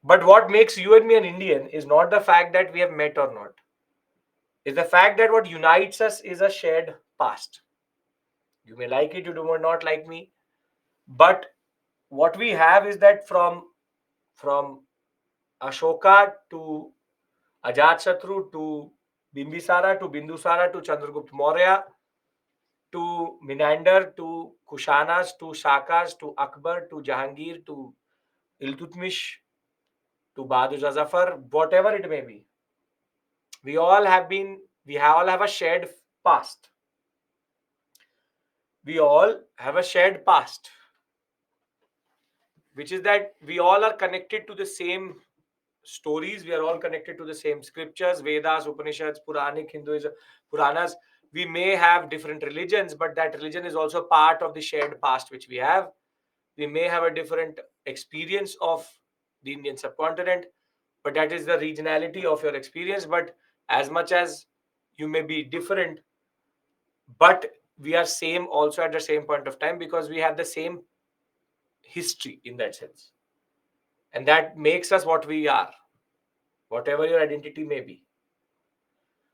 But what makes you and me an Indian is not the fact that we have met or not. It's the fact that what unites us is a shared past. You may like it, you do not like me. But what we have is that from Ashoka to Ajatsatru to Bimbisara to Bindusara to Chandragupta Maurya to Menander to Kushanas to Shakas to Akbar to Jahangir to Iltutmish to Bahadur Zafar, whatever it may be, we all have a shared past. We all have a shared past, which is that we all are connected to the same stories. We are all connected to the same scriptures, Vedas, Upanishads, Puranic Hinduism, Puranas. We may have different religions, but that religion is also part of the shared past which we have. We may have a different experience of the Indian subcontinent, but that is the regionality of your experience. But as much as you may be different, but we are same also at the same point of time because we have the same history in that sense. And that makes us what we are, whatever your identity may be.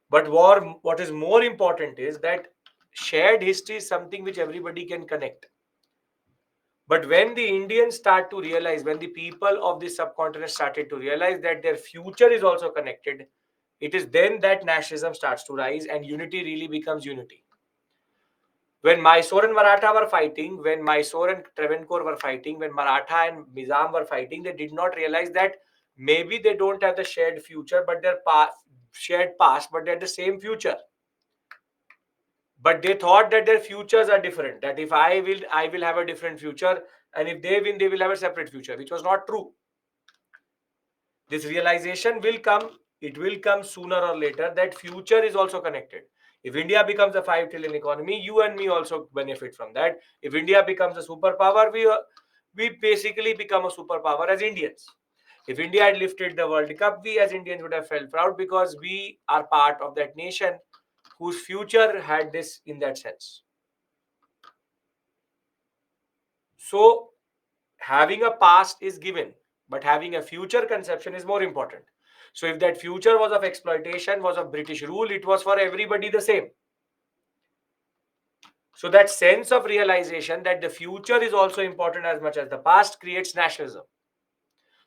But what is more important is that shared history is something which everybody can connect. But when the Indians start to realize, when the people of the subcontinent started to realize that their future is also connected, it is then that nationalism starts to rise and unity really becomes unity. When Mysore and Maratha were fighting, when Mysore and Travancore were fighting, when Maratha and Nizam were fighting, they did not realize that maybe they don't have the shared future, but their shared past, but they're the same future. But they thought that their futures are different. That if I will have a different future, and if they win, they will have a separate future, which was not true. This realization will come. It will come sooner or later. That future is also connected. If India becomes a 5 trillion economy, you and me also benefit from that. If India becomes a superpower, we basically become a superpower as Indians. If India had lifted the World Cup, we as Indians would have felt proud because we are part of that nation whose future had this in that sense. So, having a past is given, but having a future conception is more important. So, if that future was of exploitation, was of British rule, it was for everybody the same. So, that sense of realization that the future is also important as much as the past creates nationalism.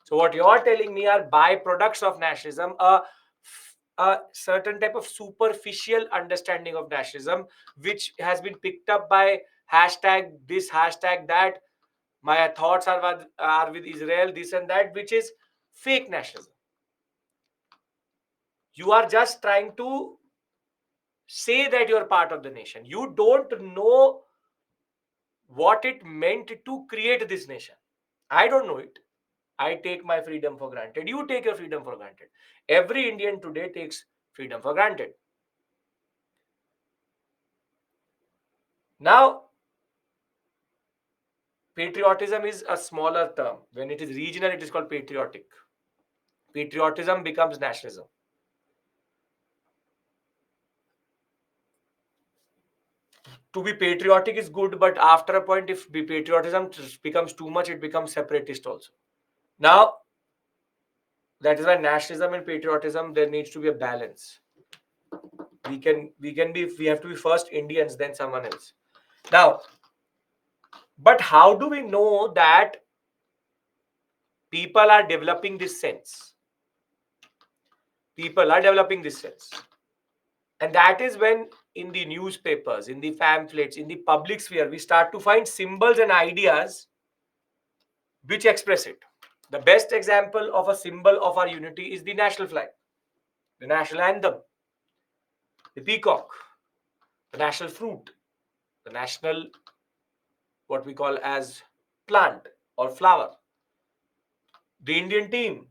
So, what you're telling me are byproducts of nationalism, a certain type of superficial understanding of nationalism, which has been picked up by hashtag this, hashtag that, My thoughts are with Israel, this and that, which is fake nationalism. You are just trying to say that you are part of the nation. You don't know what it meant to create this nation. I don't know it. I take my freedom for granted. You take your freedom for granted. Every Indian today takes freedom for granted. Now, patriotism is a smaller term. When it is regional, it is called patriotic. Patriotism becomes nationalism. To be patriotic is good, but after a point, if patriotism becomes too much, it becomes separatist also. Now, that is why nationalism and patriotism, there needs to be a balance. We have to be first Indians, then someone else. Now, but how do we know that people are developing this sense? People are developing this sense. And that is when in the newspapers, in the pamphlets, in the public sphere, we start to find symbols and ideas which express it. The best example of a symbol of our unity is the national flag, the national anthem, the peacock, the national fruit, the national, what we call as plant or flower, the Indian team,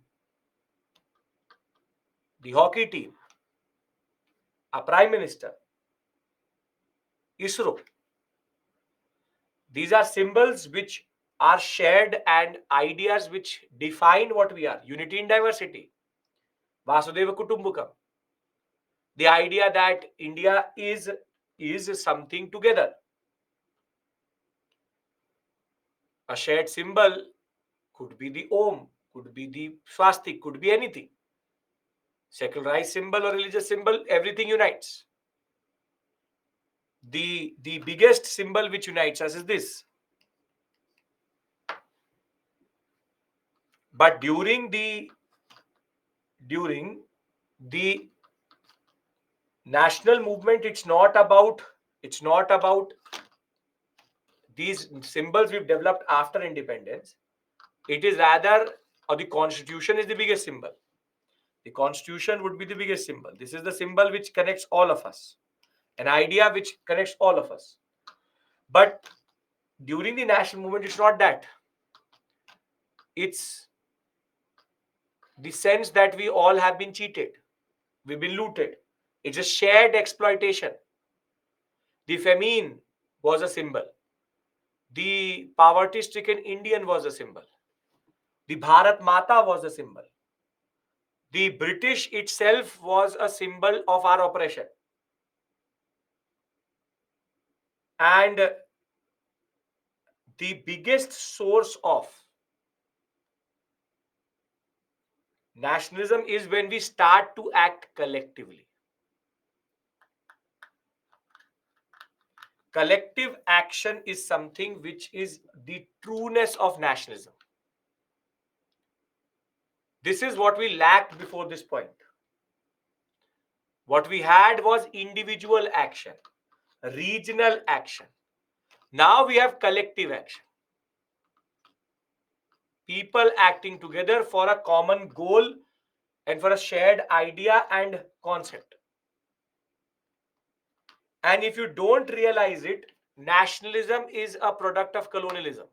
the hockey team, a prime minister, ISRO. These are symbols which are shared and ideas which define what we are. Unity in diversity. Vasudeva Kutumbakam. The idea that India is something together. A shared symbol could be the Om, could be the swastik, could be anything. Secularized symbol or religious symbol, everything unites. The biggest symbol which unites us is this. But during the national movement, it's not about these symbols we've developed after independence. It is rather, or the constitution is the biggest symbol. The constitution would be the biggest symbol. This is the symbol which connects all of us, an idea which connects all of us. But during the national movement, it's not that. It's the sense that we all have been cheated, we've been looted. It's a shared exploitation. The famine was a symbol. The poverty-stricken Indian was a symbol. The Bharat Mata was a symbol. The British itself was a symbol of our oppression. And the biggest source of nationalism is when we start to act collectively. Collective action is something which is the trueness of nationalism. This is what we lacked before this point. What we had was individual action, regional action. Now we have collective action. People acting together for a common goal and for a shared idea and concept. And if you don't realize it, nationalism is a product of colonialism.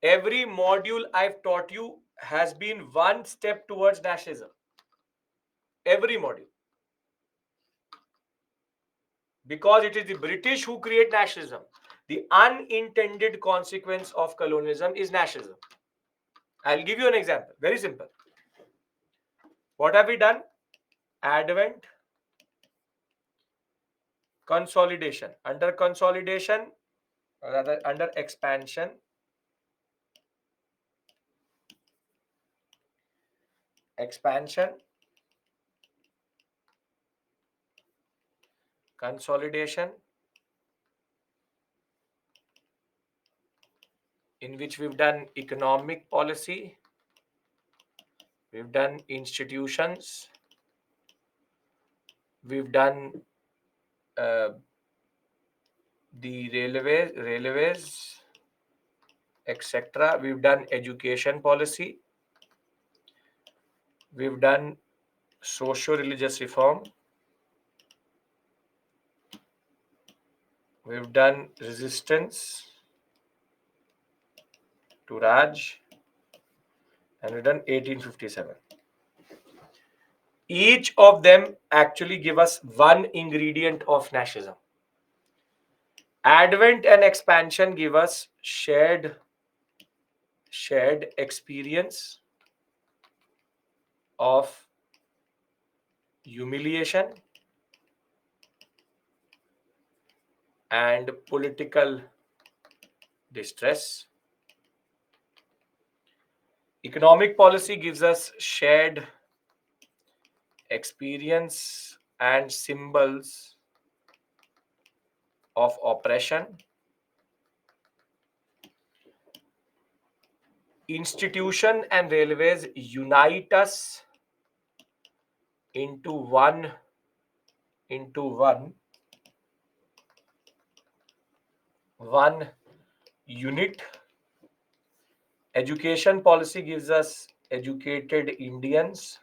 Every module I've taught you has been one step towards nationalism. Every module. Because it is the British who create nationalism. The unintended consequence of colonialism is nationalism. I'll give you an example. Very simple. What have we done? Advent, consolidation. Under consolidation, or rather under expansion, consolidation, in which we've done economic policy, we've done institutions, we've done the railways, etc. We've done education policy. We've done socio-religious reform. We've done resistance to Raj, and we've done 1857. Each of them actually give us one ingredient of nationalism. Advent and expansion give us shared experience of humiliation and political distress. Economic policy gives us shared experience and symbols of oppression. Institution and railways unite us into one unit. Education policy gives us educated Indians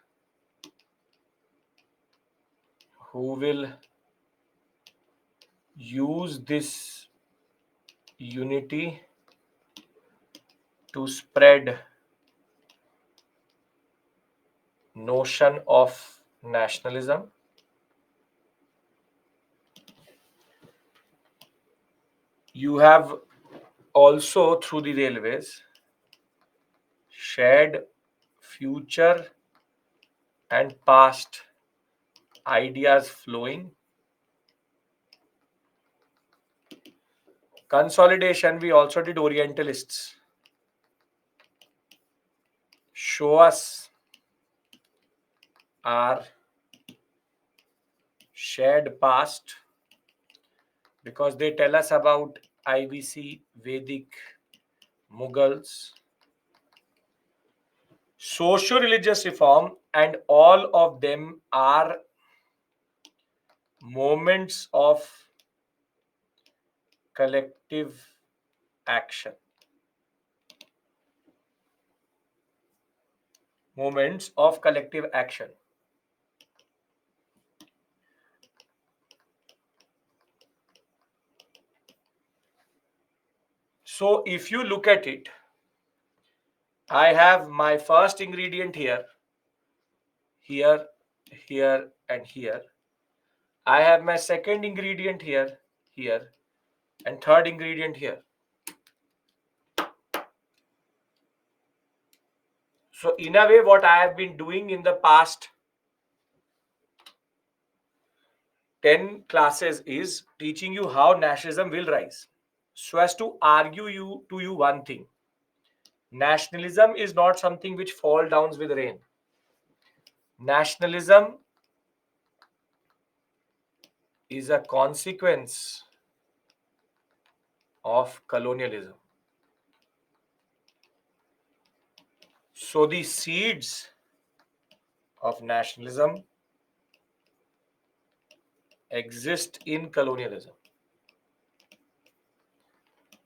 who will use this unity to spread notion of nationalism. You have also, through the railways, shared future and past ideas flowing. Consolidation, we also did Orientalists. Show us our shared past because they tell us about IBC, Vedic, Mughals, socio-religious reform, and all of them are moments of collective action. Moments of collective action. So if you look at it, I have my first ingredient here, here, here, and here. I have my second ingredient here, here, and third ingredient here. So in a way, what I have been doing in the past 10 classes is teaching you how nationalism will rise. So as to argue to you one thing. Nationalism is not something which falls down with rain. Nationalism is a consequence of colonialism. So the seeds of nationalism exist in colonialism.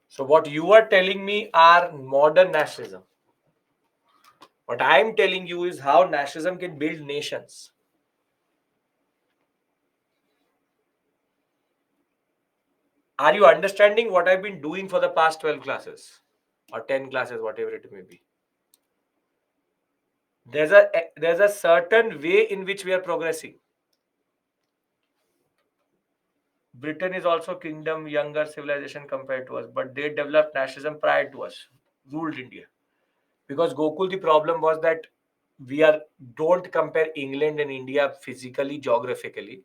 So what you are telling me are modern nationalism. What I am telling you is how nationalism can build nations. Are you understanding what I've been doing for the past 12 classes or 10 classes, whatever it may be? There's a certain way in which we are progressing. Britain is also kingdom, younger civilization compared to us, but they developed nationalism prior to us, ruled India. Because Gokul, the problem was that don't compare England and India physically, geographically,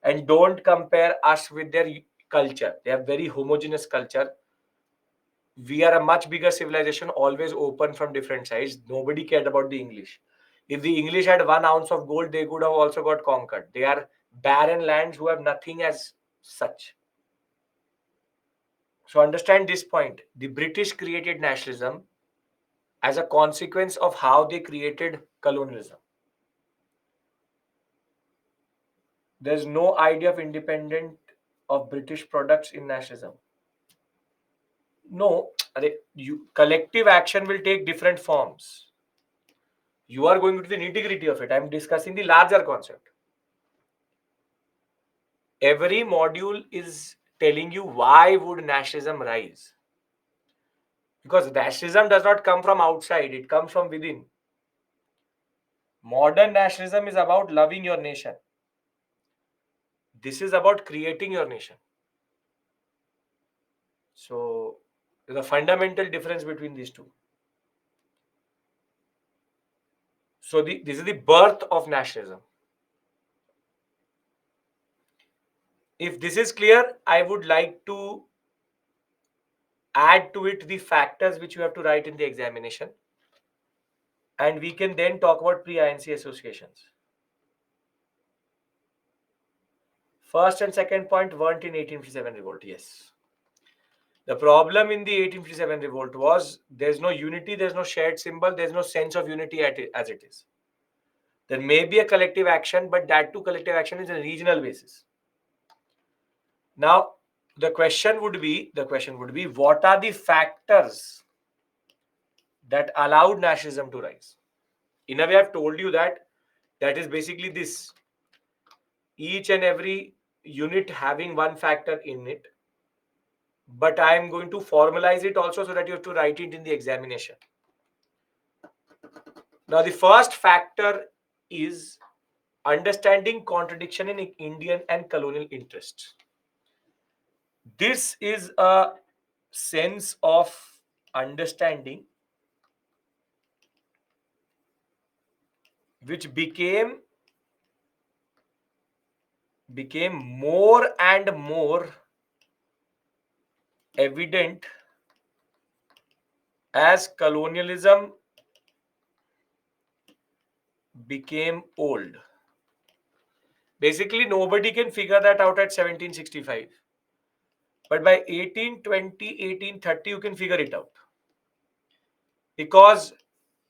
and don't compare us with their culture. They have very homogeneous culture. We are a much bigger civilization, always open from different sides. Nobody cared about the English. If the English had 1 ounce of gold, they could have also got conquered. They are barren lands who have nothing as such. So understand this point. The British created nationalism as a consequence of how they created colonialism. There's no idea of independent of British products in nationalism. No, collective action will take different forms. You are going to the nitty-gritty of it. I'm discussing the larger concept. Every module is telling you why would nationalism rise. Because nationalism does not come from outside, it comes from within. Modern nationalism is about loving your nation. This is about creating your nation. So, there's a fundamental difference between these two. So, this is the birth of nationalism. If this is clear, I would like to add to it the factors which you have to write in the examination. And we can then talk about pre-INC associations. First and second point weren't in 1857 revolt, yes. The problem in the 1857 revolt was there's no unity, there's no shared symbol, there's no sense of unity as it is. There may be a collective action, but that too collective action is on a regional basis. Now, the question would be, what are the factors that allowed nationalism to rise? In a way, I've told you that is basically this. Each and every unit having one factor in it, but I am going to formalize it also so that you have to write it in the examination. Now, the first factor is understanding contradiction in Indian and colonial interests. This is a sense of understanding which became more and more evident as colonialism became old. Basically, nobody can figure that out at 1765. But by 1820, 1830, you can figure it out. Because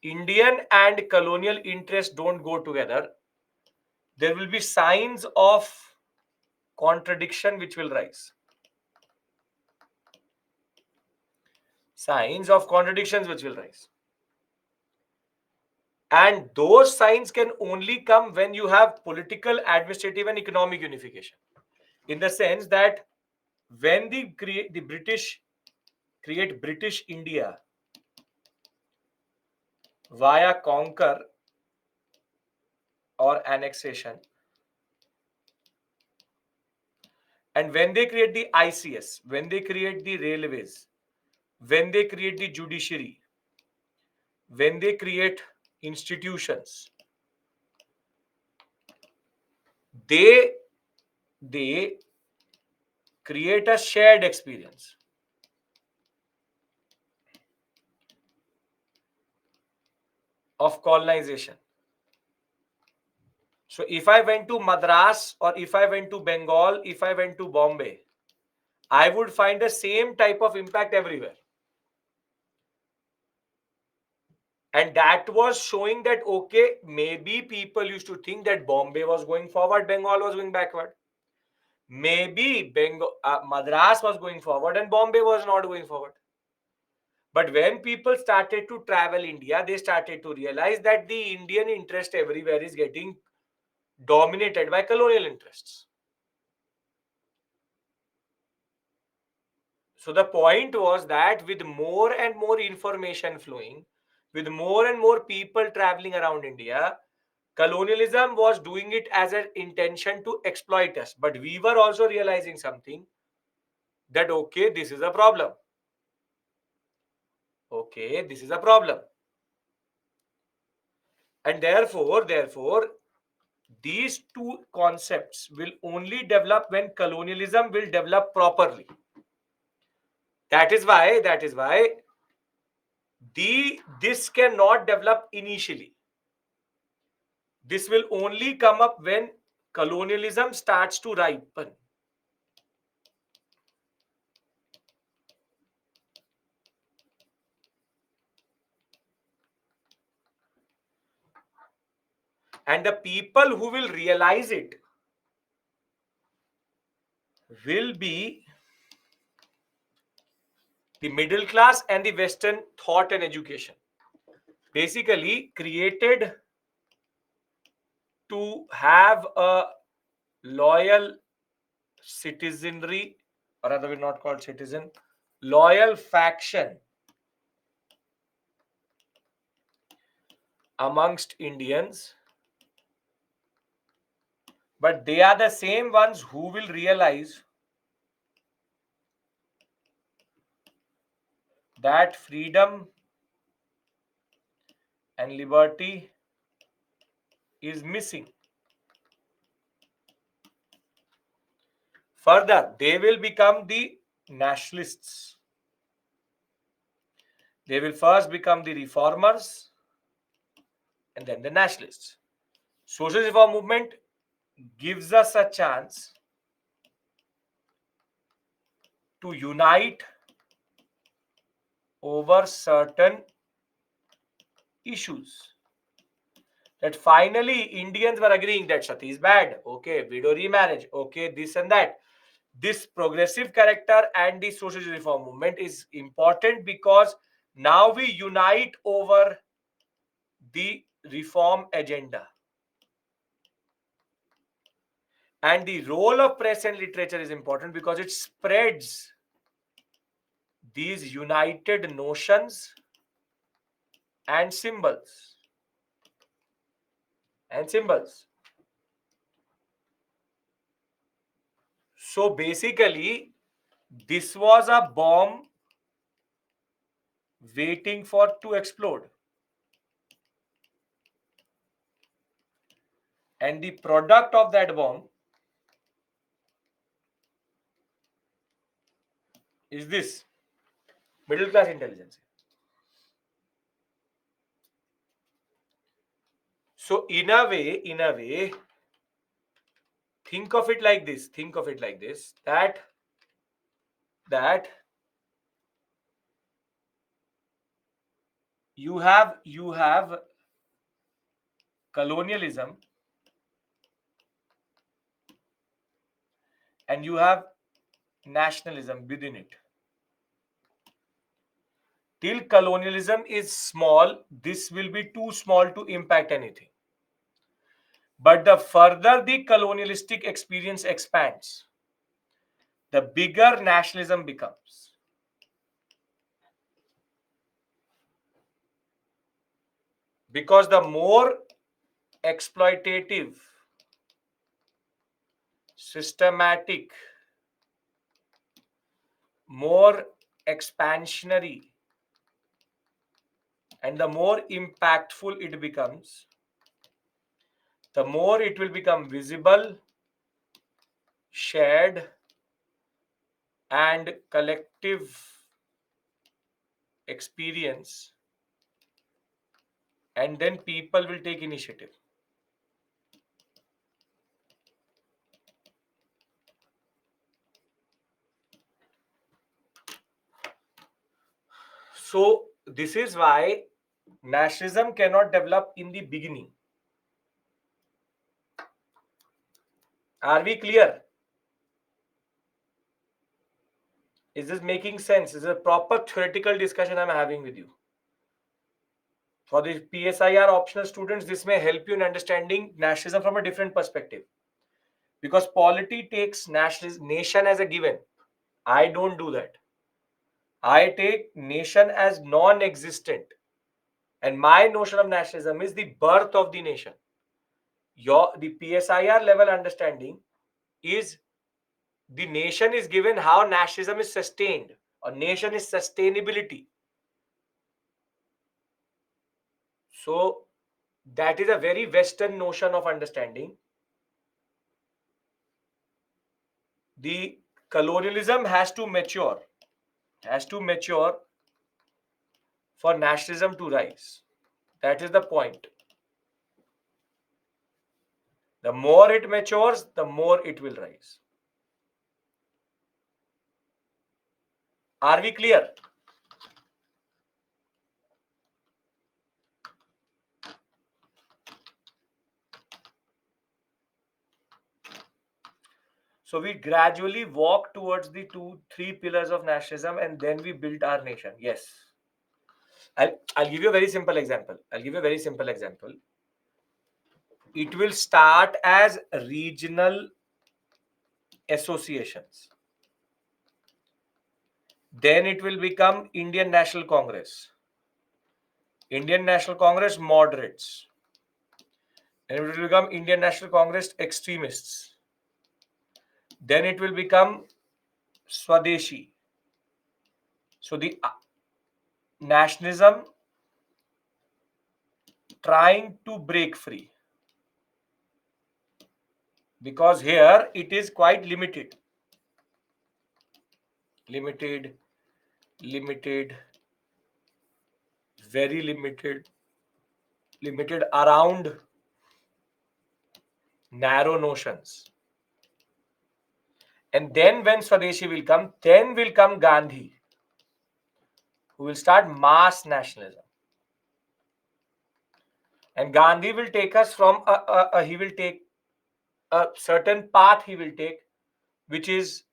Indian and colonial interests don't go together, there will be signs of contradiction which will rise. Signs of contradictions which will rise. And those signs can only come when you have political, administrative, and economic unification. In the sense that when the British create British India via conquer or annexation, and when they create the ICS, when they create the railways, when they create the judiciary, when they create institutions, they create a shared experience. Of colonization. So if I went to Madras or if I went to Bengal, if I went to Bombay, I would find the same type of impact everywhere. And that was showing that, okay, maybe people used to think that Bombay was going forward, Bengal was going backward. Maybe Madras was going forward and Bombay was not going forward. But when people started to travel India, they started to realize that the Indian interest everywhere is getting dominated by colonial interests. So the point was that with more and more information flowing, with more and more people traveling around India, colonialism was doing it as an intention to exploit us. But we were also realizing something, that okay, this is a problem. Okay, this is a problem. And therefore, these two concepts will only develop when colonialism will develop properly. That is why this cannot develop initially. This will only come up when colonialism starts to ripen. And the people who will realize it will be The middle class and the Western thought and education basically created to have a loyal citizenry, or rather, we're not called citizen, loyal faction amongst Indians, but they are the same ones who will realize that freedom and liberty is missing. Further, they will become the nationalists. They will first become the reformers and then the nationalists. Social reform movement gives us a chance to unite over certain issues. That finally Indians were agreeing that Sati is bad, okay, widow remarriage, okay, this and that. This progressive character and the social reform movement is important because now we unite over the reform agenda. And the role of press and literature is important because it spreads these united notions and symbols. So basically, this was a bomb waiting for to explode. And the product of that bomb is this middle class intelligence. So in a way, think of it like this. That you have colonialism and you have nationalism within it. Till colonialism is small, this will be too small to impact anything. But the further the colonialistic experience expands, the bigger nationalism becomes. Because the more exploitative, systematic, more expansionary, and the more impactful it becomes, the more it will become visible, shared, and collective experience, and then people will take initiative. So this is why nationalism cannot develop in the beginning. Are we clear? Is this making sense? Is it a proper theoretical discussion I'm having with you? For the PSIR optional students, this may help you in understanding nationalism from a different perspective. Because polity takes nation as a given. I don't do that. I take nation as non-existent. And my notion of nationalism is the birth of the nation. The PSIR level understanding is the nation is given how nationalism is sustained. A nation is sustainability. So that is a very Western notion of understanding. The colonialism has to mature for nationalism to rise. That is the point. The more it matures, the more it will rise. Are we clear? So we gradually walk towards the three pillars of nationalism, and then we built our nation. Yes. I'll give you a very simple example. It will start as regional associations. Then it will become Indian National Congress. Indian National Congress moderates. And it will become Indian National Congress extremists. Then it will become Swadeshi. So the nationalism trying to break free, because here it is quite limited, limited, limited, very limited, limited around narrow notions. And then when Swadeshi will come, then will come Gandhi, who will start mass nationalism. And Gandhi will take us from he will take a certain path, he will take, which is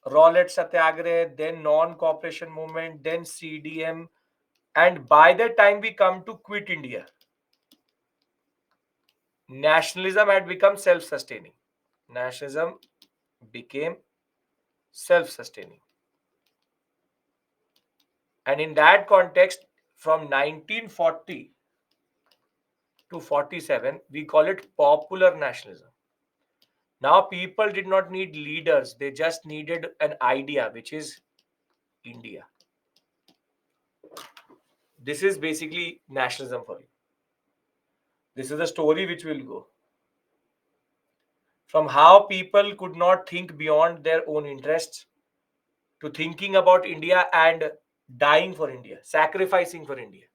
Rowlatt Satyagraha, then non-cooperation movement, then CDM, and by the time we come to quit India, nationalism had become self-sustaining. Nationalism became self-sustaining. And in that context, from 1940 to 47, we call it popular nationalism. Now, people did not need leaders, they just needed an idea, which is India. This is basically nationalism for you. This is the story which will go from how people could not think beyond their own interests to thinking about India and dying for India, sacrificing for India.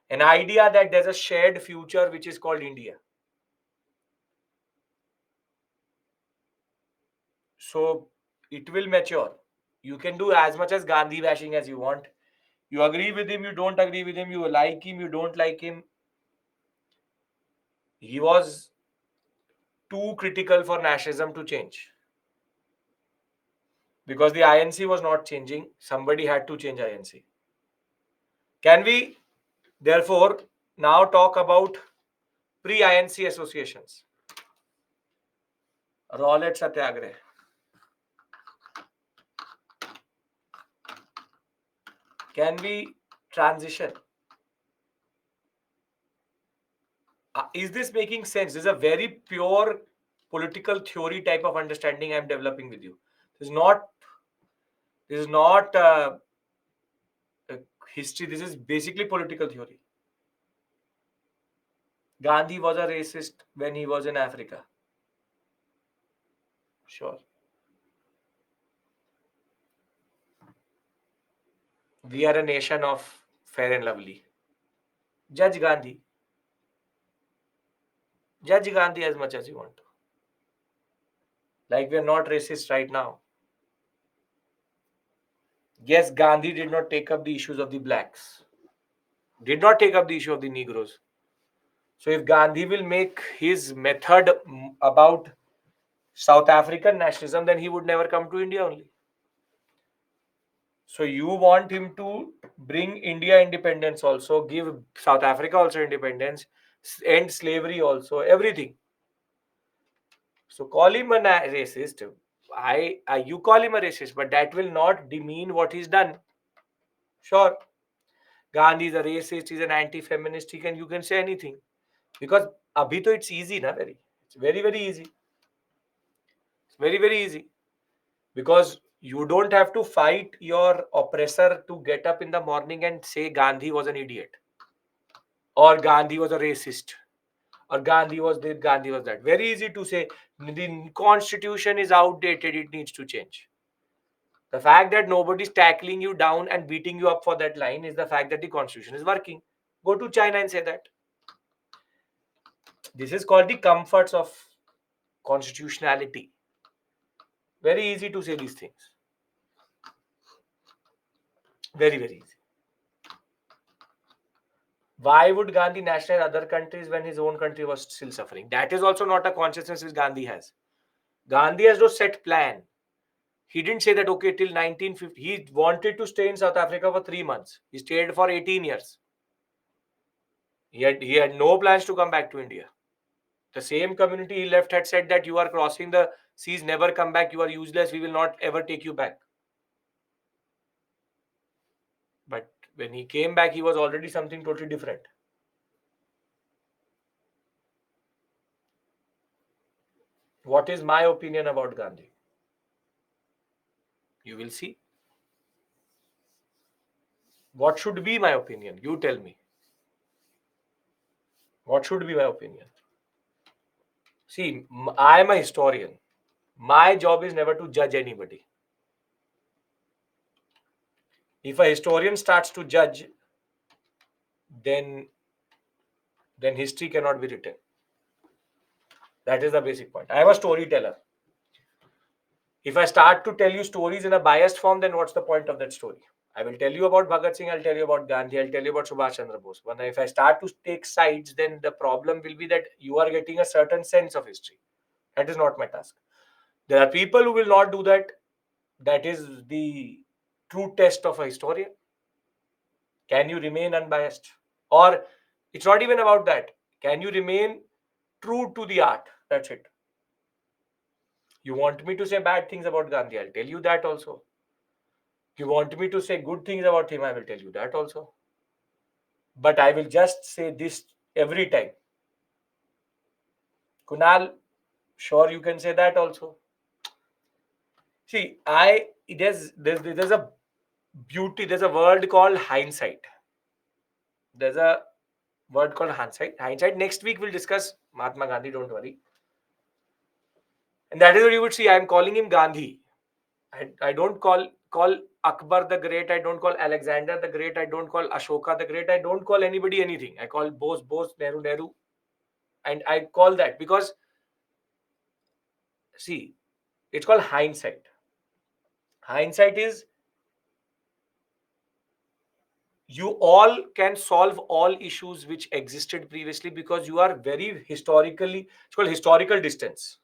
An idea that there's a shared future which is called India. So it will mature. You can do as much as Gandhi bashing as you want. You agree with him, you don't agree with him, you like him, you don't like him. He was too critical for nationalism to change. Because the INC was not changing, somebody had to change INC. Can we, therefore, now talk about pre-INC associations? Rowlatt Satyagraha. Can we transition? Is this making sense? This is a very pure political theory type of understanding I'm developing with you. This is not history. This is basically political theory. Gandhi was a racist when he was in Africa. Sure. We are a nation of fair and lovely. Judge Gandhi. Judge Gandhi as much as you want to. Like we are not racist right now. Yes, Gandhi did not take up the issues of the blacks. Did not take up the issue of the Negroes. So if Gandhi will make his method about South African nationalism, then he would never come to India only. So you want him to bring India independence also, give South Africa also independence, end slavery also, everything. So call him a racist. You call him a racist, but that will not demean what he's done. Sure, Gandhi is a racist, he's an anti-feminist, you can say anything. Because abhi to it's easy, na very. It's very, very easy. It's very, very easy. Because you don't have to fight your oppressor to get up in the morning and say Gandhi was an idiot. Or Gandhi was a racist. Or Gandhi was this, Gandhi was that. Very easy to say the constitution is outdated, it needs to change. The fact that nobody's tackling you down and beating you up for that line is the fact that the constitution is working. Go to China and say that. This is called the comforts of constitutionality. Very easy to say these things. Very, very easy. Why would Gandhi nationalize other countries when his own country was still suffering? That is also not a consciousness which Gandhi has. Gandhi has no set plan. He didn't say that, okay, till 1950. He wanted to stay in South Africa for 3 months. He stayed for 18 years. He had no plans to come back to India. The same community he left had said that you are crossing the seas, never come back, you are useless, we will not ever take you back. But when he came back, he was already something totally different. What is my opinion about Gandhi? You will see. What should be my opinion? You tell me. What should be my opinion? See, I am a historian. My job is never to judge anybody. If a historian starts to judge, then history cannot be written. That is the basic point. I am a storyteller. If I start to tell you stories in a biased form, then what's the point of that story? I will tell you about Bhagat Singh, I'll tell you about Gandhi, I'll tell you about Subhash Chandra Bose. But if I start to take sides, then the problem will be that you are getting a certain sense of history. That is not my task. There are people who will not do that. That is the true test of a historian. Can you remain unbiased? Or it's not even about that. Can you remain true to the art? That's it. You want me to say bad things about Gandhi? I'll tell you that also. You want me to say good things about him? I will tell you that also. But I will just say this every time. Kunal, sure you can say that also. See, there's a beauty, there's a word called hindsight. There's a word called hindsight. Hindsight. Next week we'll discuss Mahatma Gandhi, don't worry. And that is what you would see. I'm calling him Gandhi. I don't call Akbar the Great. I don't call Alexander the Great. I don't call Ashoka the Great. I don't call anybody anything. I call Bose, Nehru. And I call that because, see, it's called hindsight. Hindsight is you all can solve all issues which existed previously because you are very historically, it's called historical distance.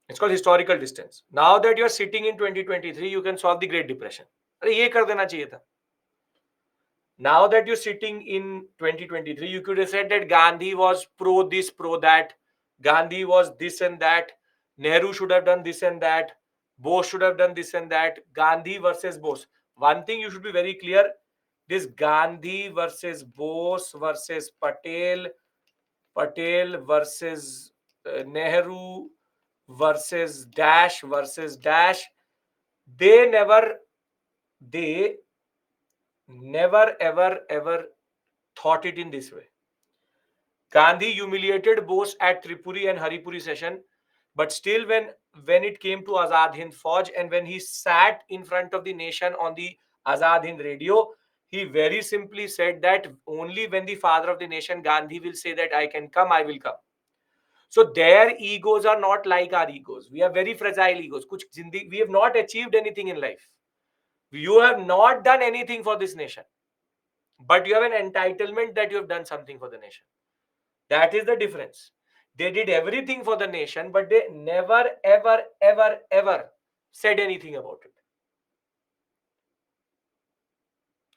It's called historical distance. Now that you're sitting in 2023, you can solve the Great Depression. अरे ये कर देना चाहिए था. Now that you're sitting in 2023, you could have said that Gandhi was pro this, pro that. Gandhi was this and that. Nehru should have done this and that. Bose should have done this and that. Gandhi versus Bose. One thing you should be very clear, this Gandhi versus Bose versus Patel versus Nehru versus Dash, they they never ever thought it in this way. Gandhi humiliated Bose at Tripuri and Haripuri session, but still when it came to Azad Hind Fauj and when he sat in front of the nation on the Azad Hind radio, he very simply said that only when the father of the nation Gandhi will say that I can come, I will come. So their egos are not like our egos. We have very fragile egos. We have not achieved anything in life. You have not done anything for this nation, but you have an entitlement that you have done something for the nation. That is the difference. They did everything for the nation, but they never, ever said anything about it.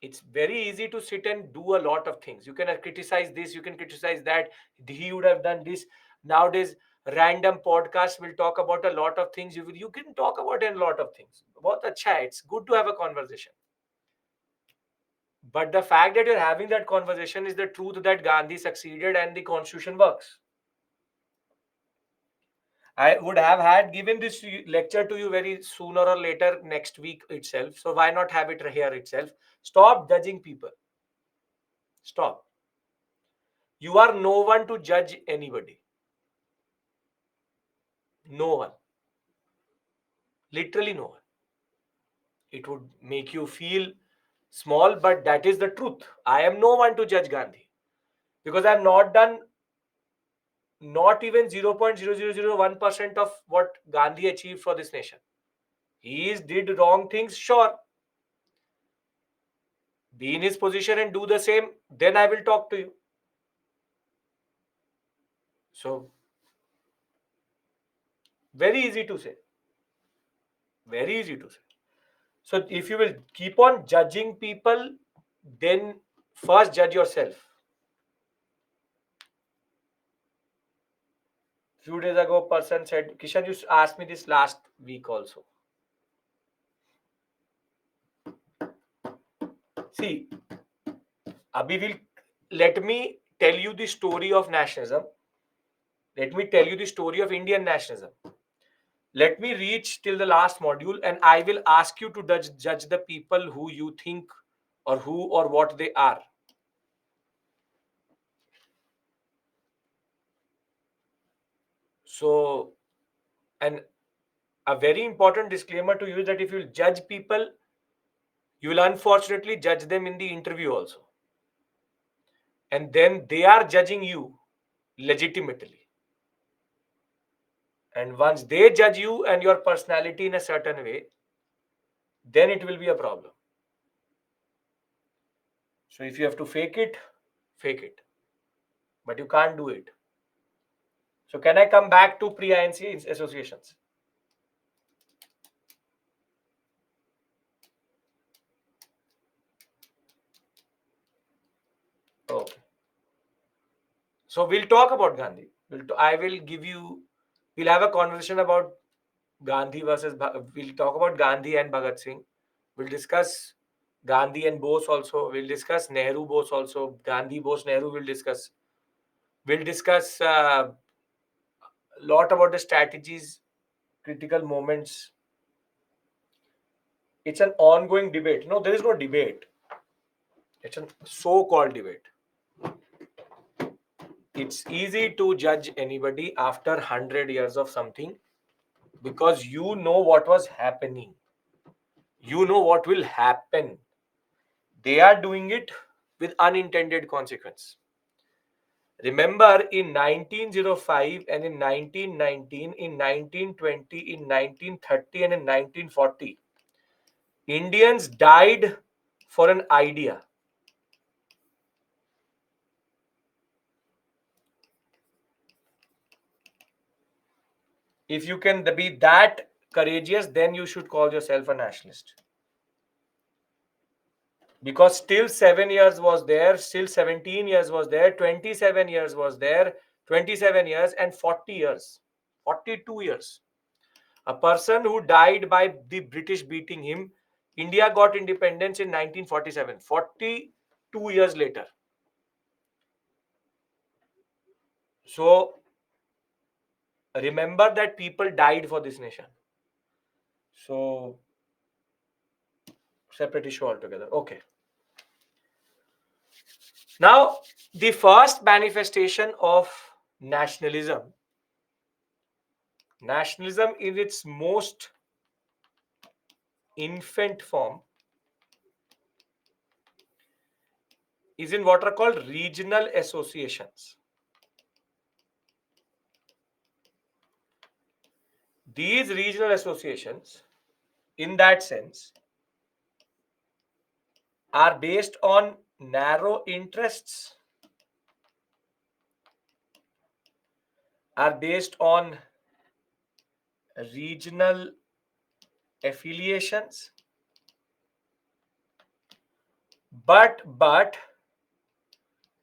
It's very easy to sit and do a lot of things. You can criticize this, you can criticize that. He would have done this. Nowadays, random podcasts will talk about a lot of things. You can talk about a lot of things. Bahut acha hai. It's good to have a conversation. But the fact that you're having that conversation is the truth that Gandhi succeeded and the constitution works. I would have had given this lecture to you very sooner or later next week itself. So why not have it here itself? Stop judging people. Stop. You are no one to judge anybody. No one. Literally no one. It would make you feel small, but that is the truth. I am no one to judge Gandhi because I have not done not even 0.0001% of what Gandhi achieved for this nation. He did wrong things, sure. Be in his position and do the same, then I will talk to you. So Very easy to say. Very easy to say. So if you will keep on judging people, then first judge yourself. Few days ago, person said, Kishan, you asked me this last week also. See, Abhi will let me tell you the story of nationalism. Let me tell you the story of Indian nationalism. Let me reach till the last module, and I will ask you to judge the people who you think or who or what they are. So, and a very important disclaimer to you is that if you judge people, you will unfortunately judge them in the interview also. And then they are judging you legitimately. And once they judge you and your personality in a certain way, then it will be a problem. So if you have to fake it, fake it. But you can't do it. So can I come back to pre-INC associations? Okay. So we'll talk about Gandhi. I will give you. We'll have a conversation about Gandhi versus. We'll talk about Gandhi and Bhagat Singh. We'll discuss Gandhi and Bose also. We'll discuss Nehru Bose also. Gandhi Bose Nehru. We'll discuss. We'll discuss a lot about the strategies, critical moments. It's an ongoing debate. No, there is no debate. It's a so-called debate. It's easy to judge anybody after 100 years of something because you know what was happening. You know what will happen. They are doing it with unintended consequence. Remember in 1905 and in 1919, in 1920, in 1930 and in 1940, Indians died for an idea. If you can be that courageous, then you should call yourself a nationalist. Because still 7 years was there, still 17 years was there, 27 years was there, 27 years and 40 years, 42 years. A person who died by the British beating him, India got independence in 1947, 42 years later. So remember that people died for this nation. So separate issue altogether. Okay. Now, the first manifestation of nationalism in its most infant form is in what are called regional associations. These regional associations, in that sense, are based on narrow interests, are based on regional affiliations, but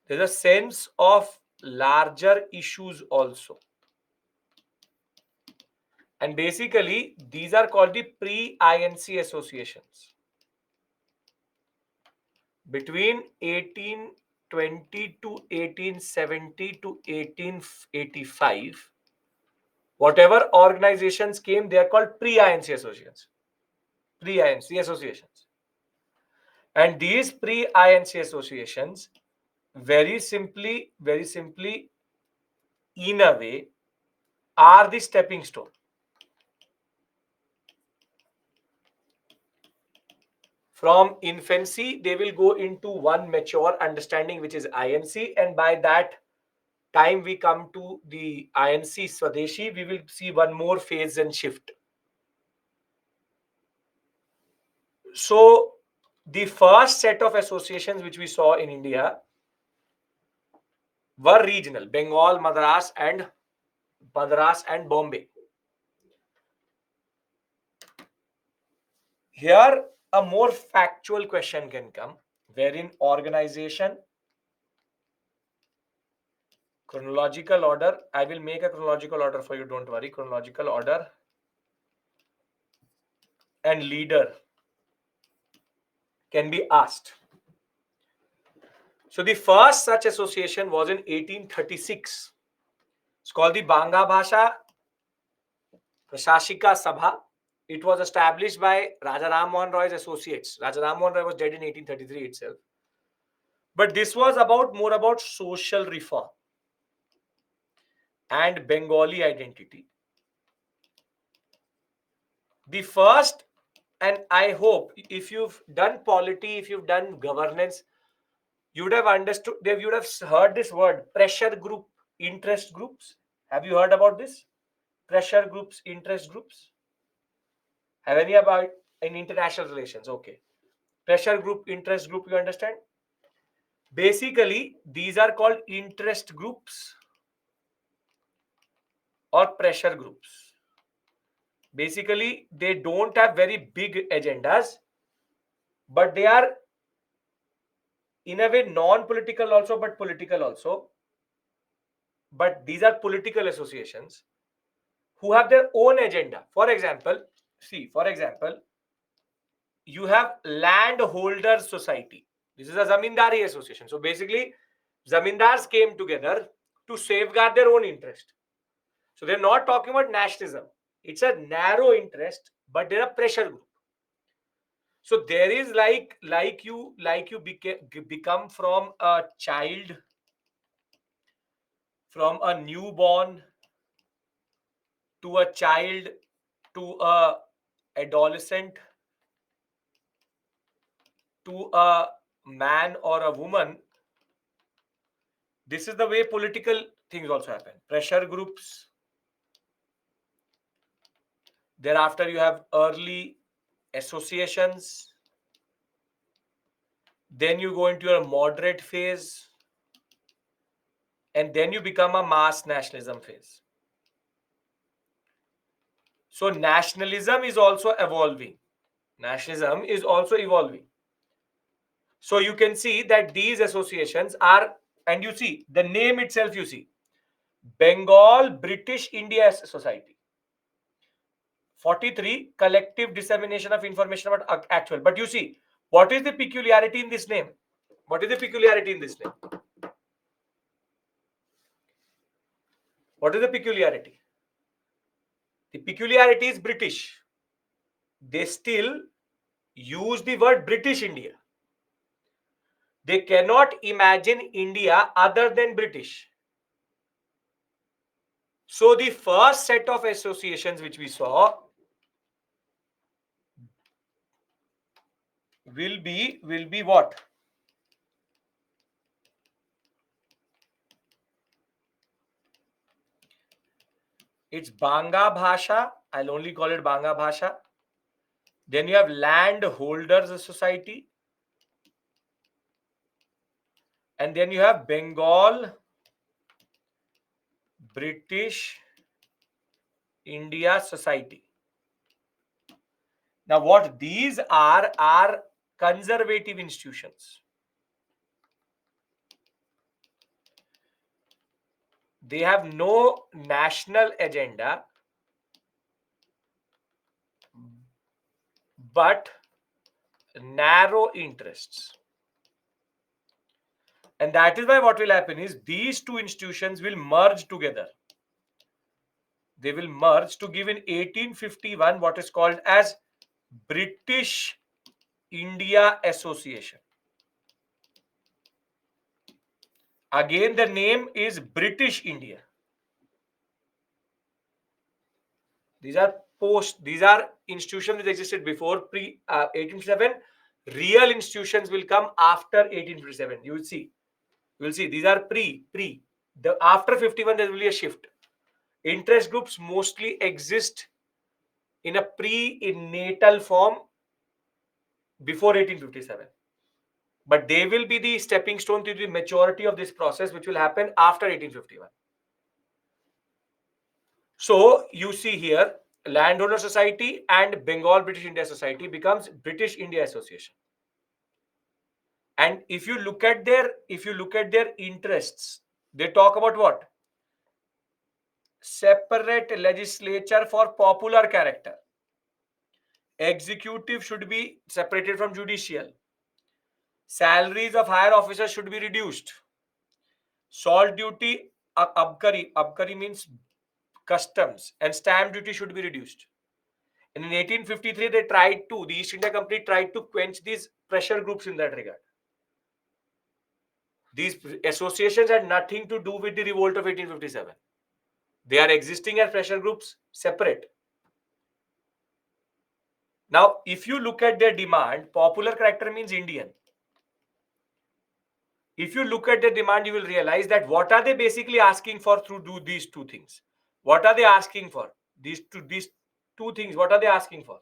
there's a sense of larger issues also. And basically, these are called the pre-INC associations. Between 1820 to 1870 to 1885, whatever organizations came, they are called pre-INC associations. Pre-INC associations. And these pre-INC associations, very simply, in a way, are the stepping stone. From infancy, they will go into one mature understanding, which is INC, and by that time we come to the INC Swadeshi, we will see one more phase and shift. So the first set of associations which we saw in India were regional: Bengal, Madras and Bombay. Here, a more factual question can come, wherein organization, chronological order, I will make a chronological order for you, don't worry, chronological order, and leader can be asked. So the first such association was in 1836. It's called the Banga Bhasha Prashashika Sabha. It was established by Raja Ram Mohan Roy's associates. Raja Ram Mohan Roy was dead in 1833 itself. But this was more about social reform and Bengali identity. The first, and I hope if you've done polity, if you've done governance, you would have understood, you would have heard this word, pressure group, interest groups. Have you heard about this? Pressure groups, interest groups? Have any about in international relations? Okay. Pressure group, interest group, you understand? Basically, these are called interest groups or pressure groups. Basically, they don't have very big agendas, but they are in a way non-political also, but political also. But these are political associations who have their own agenda. For example, you have landholder society. This is a zamindari association. So basically, zamindars came together to safeguard their own interest. So they're not talking about nationalism. It's a narrow interest, but they're a pressure group. So there is like you become from a child, from a newborn to a child to a adolescent to a man or a woman. This is the way political things also happen. Pressure groups. Thereafter, you have early associations. Then you go into your moderate phase. And then you become a mass nationalism phase. So nationalism is also evolving. Nationalism is also evolving. So you can see that these associations are, and you see the name itself, you see Bengal British India Society. 43, collective dissemination of information about actual. But you see, what is the peculiarity in this name? What is the peculiarity in this name? What is the peculiarity? The peculiarity is British. They still use the word British India. They cannot imagine India other than British. So the first set of associations which we saw will be what? It's Banga Bhasha. I'll only call it Banga Bhasha. Then you have Landholders Society. And then you have Bengal British India Society. Now, what these are conservative institutions. They have no national agenda, but narrow interests. And that is why what will happen is these two institutions will merge together. They will merge to give in 1851 what is called as British India Association. Again, the name is British India. These are institutions which existed before pre 1857. Real institutions will come after 1857. You will see. These are pre. The after 51 there will be a shift. Interest groups mostly exist in a pre-natal form before 1857. But they will be the stepping stone to the maturity of this process, which will happen after 1851. So you see here, Landholder Society and Bengal British India Society becomes British India Association. And if you look at their interests, they talk about what? Separate legislature for popular character. Executive should be separated from judicial. Salaries of higher officers should be reduced. Salt duty, abkari means customs, and stamp duty should be reduced. And in 1853, the East India Company tried to quench these pressure groups in that regard. These associations had nothing to do with the revolt of 1857. They are existing as pressure groups separate. Now, if you look at their demand, popular character means Indian. If you look at the demand, you will realize that what are they basically asking for through do these two things? What are they asking for? These two things, what are they asking for?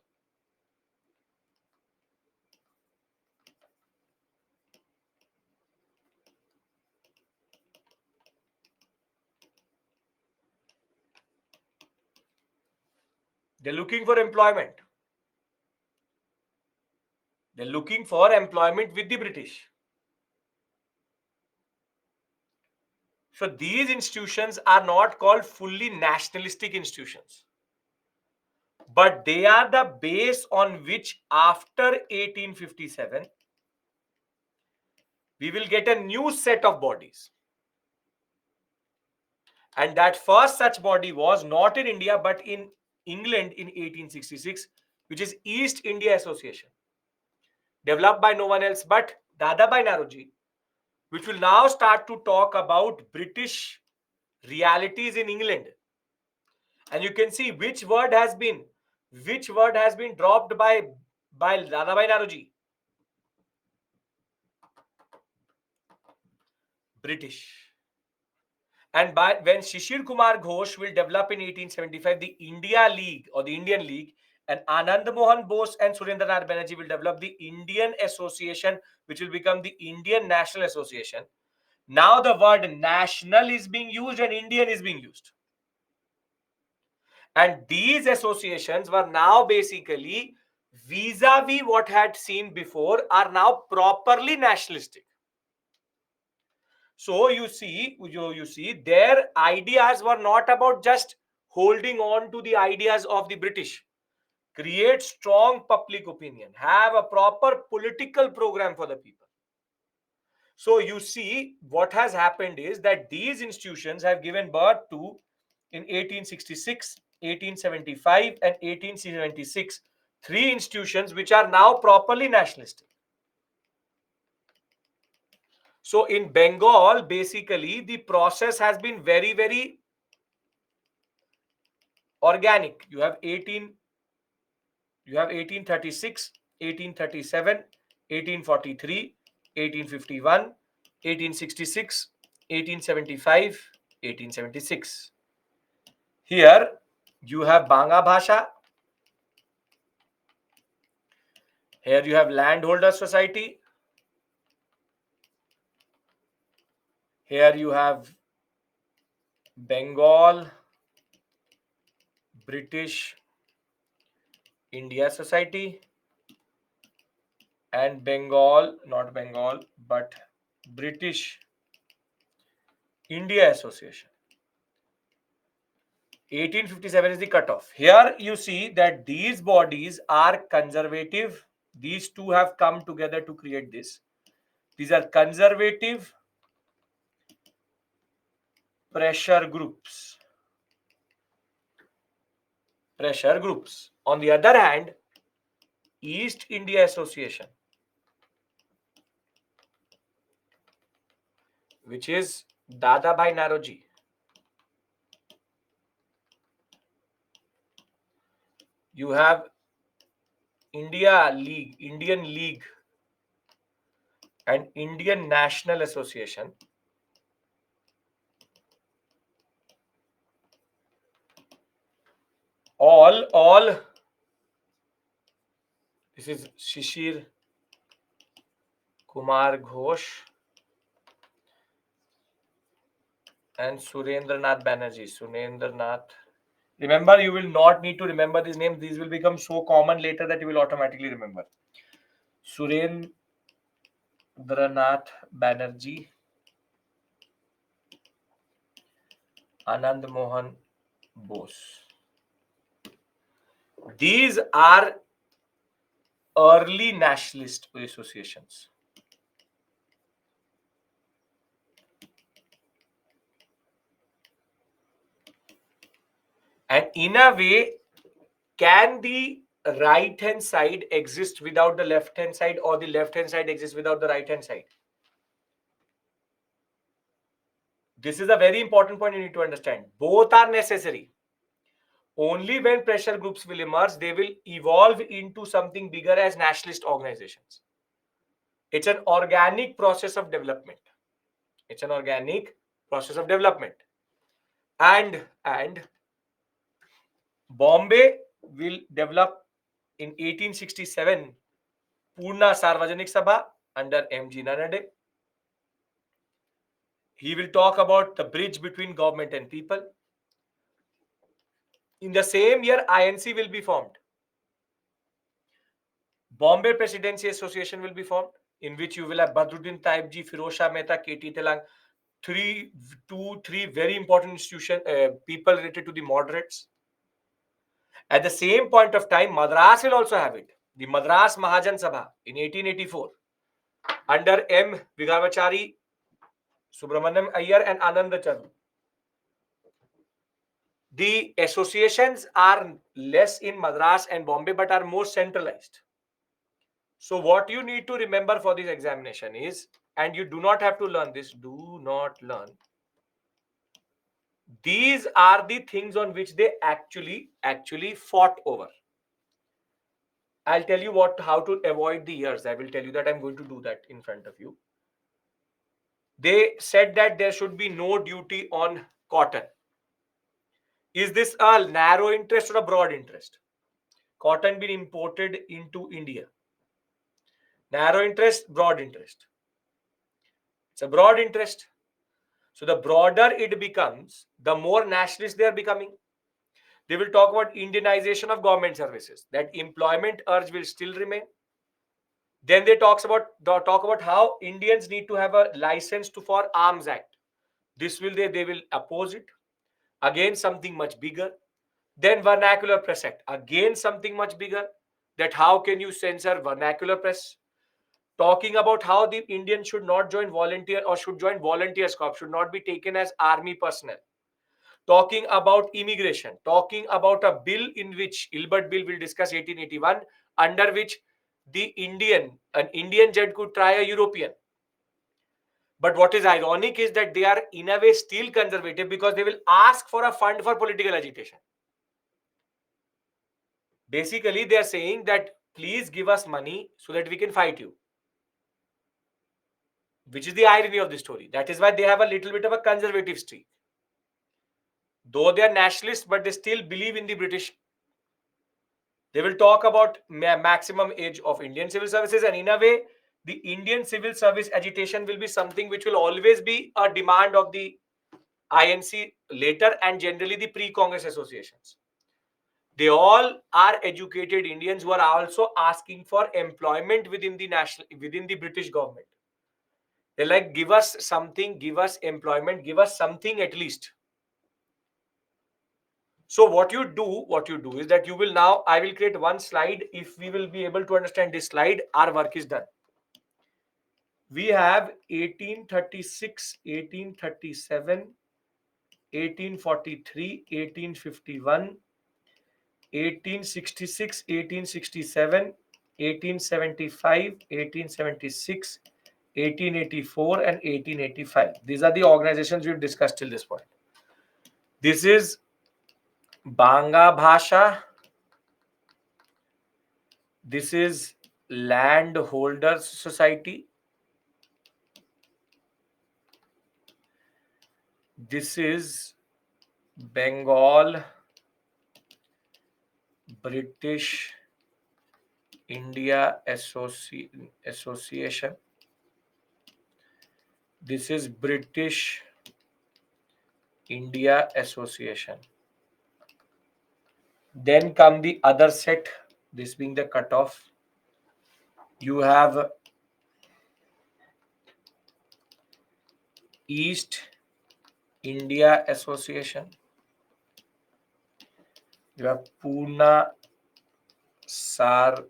They're looking for employment. They're looking for employment with the British. So these institutions are not called fully nationalistic institutions, but they are the base on which after 1857 we will get a new set of bodies. And that first such body was not in India but in England in 1866, which is East India Association, developed by no one else but Dadabhai Naoroji, which will now start to talk about British realities in England. And you can see which word has been dropped by Dadabhai Naoroji. British. And when Shishir Kumar Ghosh will develop in 1875 the India League or the Indian League, and Anand Mohan Bose and Surendranath Banerjee will develop the Indian Association, which will become the Indian National Association. Now the word national is being used and Indian is being used. And these associations were now basically vis-a-vis what had seen before, are now properly nationalistic. So you see, their ideas were not about just holding on to the ideas of the British. Create strong public opinion, have a proper political program for the people. So you see, what has happened is that these institutions have given birth to, in 1866, 1875, and 1876, three institutions which are now properly nationalistic. So in Bengal, basically, the process has been very, very organic. You have 1836, 1837, 1843, 1851, 1866, 1875, 1876. Here you have Banga Bhasha. Here you have Landholder Society. Here you have Bengal British India Society and not Bengal, but British India Association. 1857 is the cutoff. Here you see that these bodies are conservative. These two have come together to create this. These are conservative pressure groups. On the other hand, East India Association, which is Dadabhai Naoroji. You have Indian League, and Indian National Association. All. This is Shishir Kumar Ghosh and Surendranath Banerjee. Remember, you will not need to remember these names. These will become so common later that you will automatically remember. Surendranath Banerjee, Anand Mohan Bose. These are early nationalist associations. And in a way, can the right hand side exist without the left hand side, or the left hand side exist without the right hand side? This is a very important point you need to understand. Both are necessary. Only when pressure groups will emerge, they will evolve into something bigger as nationalist organizations. It's an organic process of development. It's an organic process of development. And Bombay will develop in 1867 Purna Sarvajanik Sabha under M.G. Nanade. He will talk about the bridge between government and people. In the same year, INC will be formed. Bombay Presidency Association will be formed, in which you will have Badruddin Taibji, Firoz Shah Mehta, K.T. Telang, three very important institution people related to the moderates. At the same point of time, Madras will also have it. The Madras Mahajan Sabha in 1884 under M. Vigavachari, Subramaniam Iyer and Anand Chandra. The associations are less in Madras and Bombay but are more centralized. So what you need to remember for this examination is, and you do not have to learn this, do not learn. These are the things on which they actually fought over. I'll tell you how to avoid the years. I will tell you that. I'm going to do that in front of you. They said that there should be no duty on cotton. Is this a narrow interest or a broad interest? Cotton being imported into India. Narrow interest, broad interest. It's a broad interest. So the broader it becomes, the more nationalist they are becoming. They will talk about Indianization of government services. That employment urge will still remain. Then they talk about how Indians need to have a license for Arms Act. This will they will oppose it. Again, something much bigger. Then Vernacular Press Act. Again, something much bigger. That how can you censor vernacular press? Talking about how the Indians should not join volunteer or should join volunteers corps, should not be taken as army personnel. Talking about immigration, talking about a bill in which Ilbert Bill will discuss 1881, under which an Indian judge could try a European. But what is ironic is that they are in a way still conservative because they will ask for a fund for political agitation. Basically, they are saying that please give us money so that we can fight you. Which is the irony of the story. That is why they have a little bit of a conservative streak. Though they are nationalists, but they still believe in the British. They will talk about maximum age of Indian civil services, and in a way, the Indian civil service agitation will be something which will always be a demand of the INC later and generally the pre-Congress associations. They all are educated Indians who are also asking for employment within the British government. They're like, give us something, give us employment, give us something at least. So what you do is that I will create one slide. If we will be able to understand this slide, our work is done. We have 1836, 1837, 1843, 1851, 1866, 1867, 1875, 1876, 1884, and 1885. These are the organizations we've discussed till this point. This is Banga Bhasha. This is Landholders Society. This is Bengal British India Association. This is British India Association. Then come the other set, this being the cutoff. You have East India Association. You have Pune Sarvajanik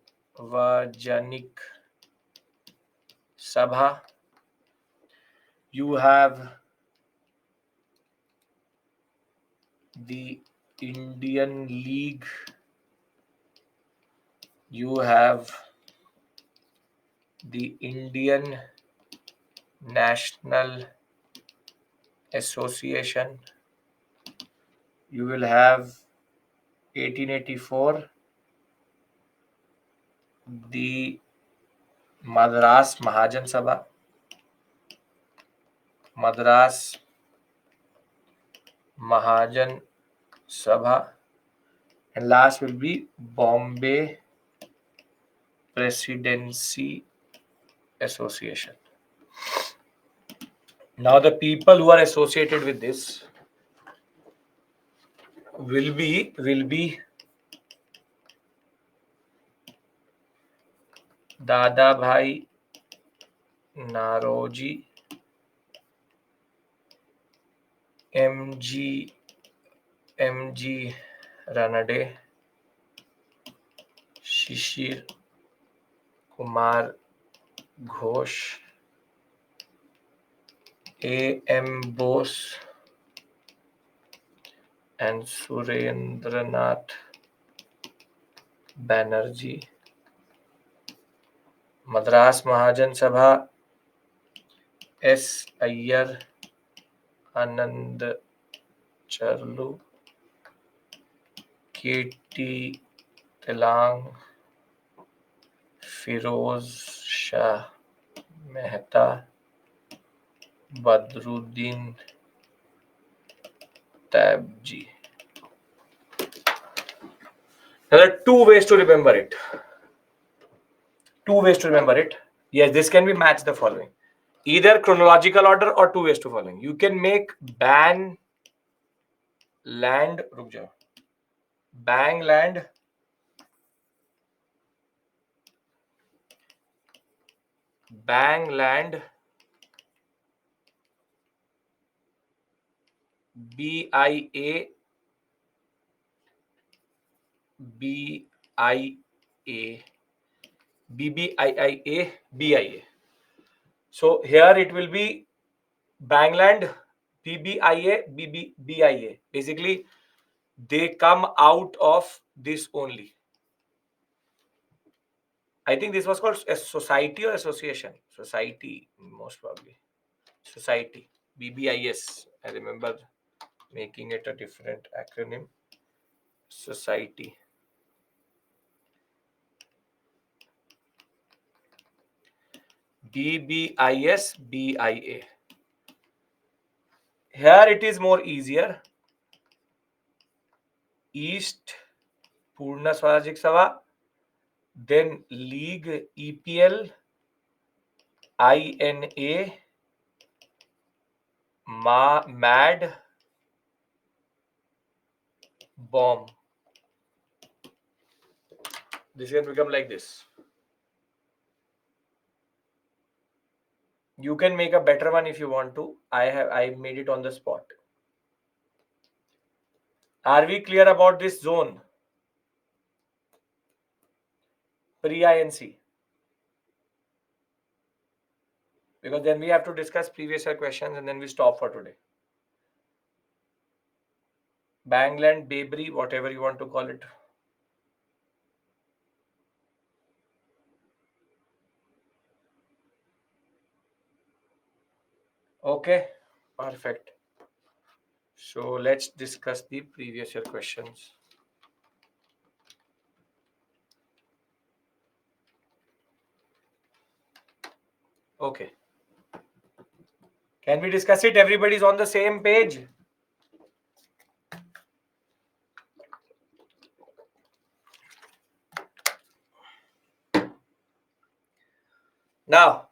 Sabha. You have the Indian League. You have the Indian National Association. You will have 1884 the Madras Mahajan Sabha. Madras Mahajan Sabha. And last will be Bombay Presidency Association. Now the people who are associated with this will be Dada Bhai Naroji, MG Ranade, Shishir Kumar Ghosh, A.M. Bose, and Surendranath Banerjee. Madras Mahajan Sabha, S. Iyer, Anand Charlu, K.T. Telang, Firoz Shah Mehta, Badruddin Tabji. Now there are two ways to remember it. Yes, this can be matched the following. Either chronological order or two ways to following. You can make Bang Land BIA BIA. So here it will be Bangland BBIA BIA. Basically, they come out of this only. I think this was called a society or association. Society, most probably. Society. BBIS. I remember making it a different acronym. Society. BBIS BIA. Here it is more easier. East Purna Swarajik Sabha, then League EPL, INA, MAD, BOM. This can become like this. You can make a better one if you want to. I made it on the spot. Are we clear about this zone? Pre-INC. Because then we have to discuss previous year questions and then we stop for today. Bangland, Babri, whatever you want to call it. Okay, perfect. So let's discuss the previous year questions. Okay. Can we discuss it? Everybody's on the same page. Now,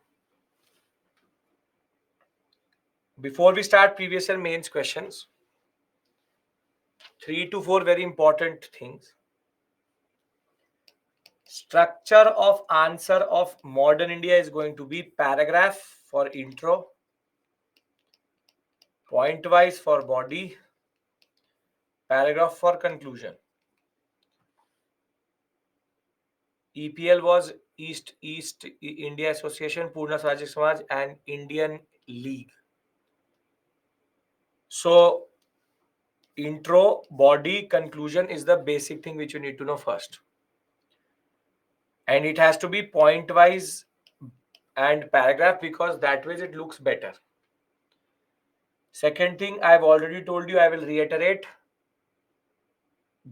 before we start previous year mains questions, 3 to 4 very important things. Structure of answer of modern India is going to be paragraph for intro, point wise for body, paragraph for conclusion. EPL was East India Association, Purna Swaraj Samaj, and Indian League. So intro, body, conclusion is the basic thing which you need to know first. And it has to be point wise and paragraph, because that way it looks better. Second thing, I've already told you, I will reiterate.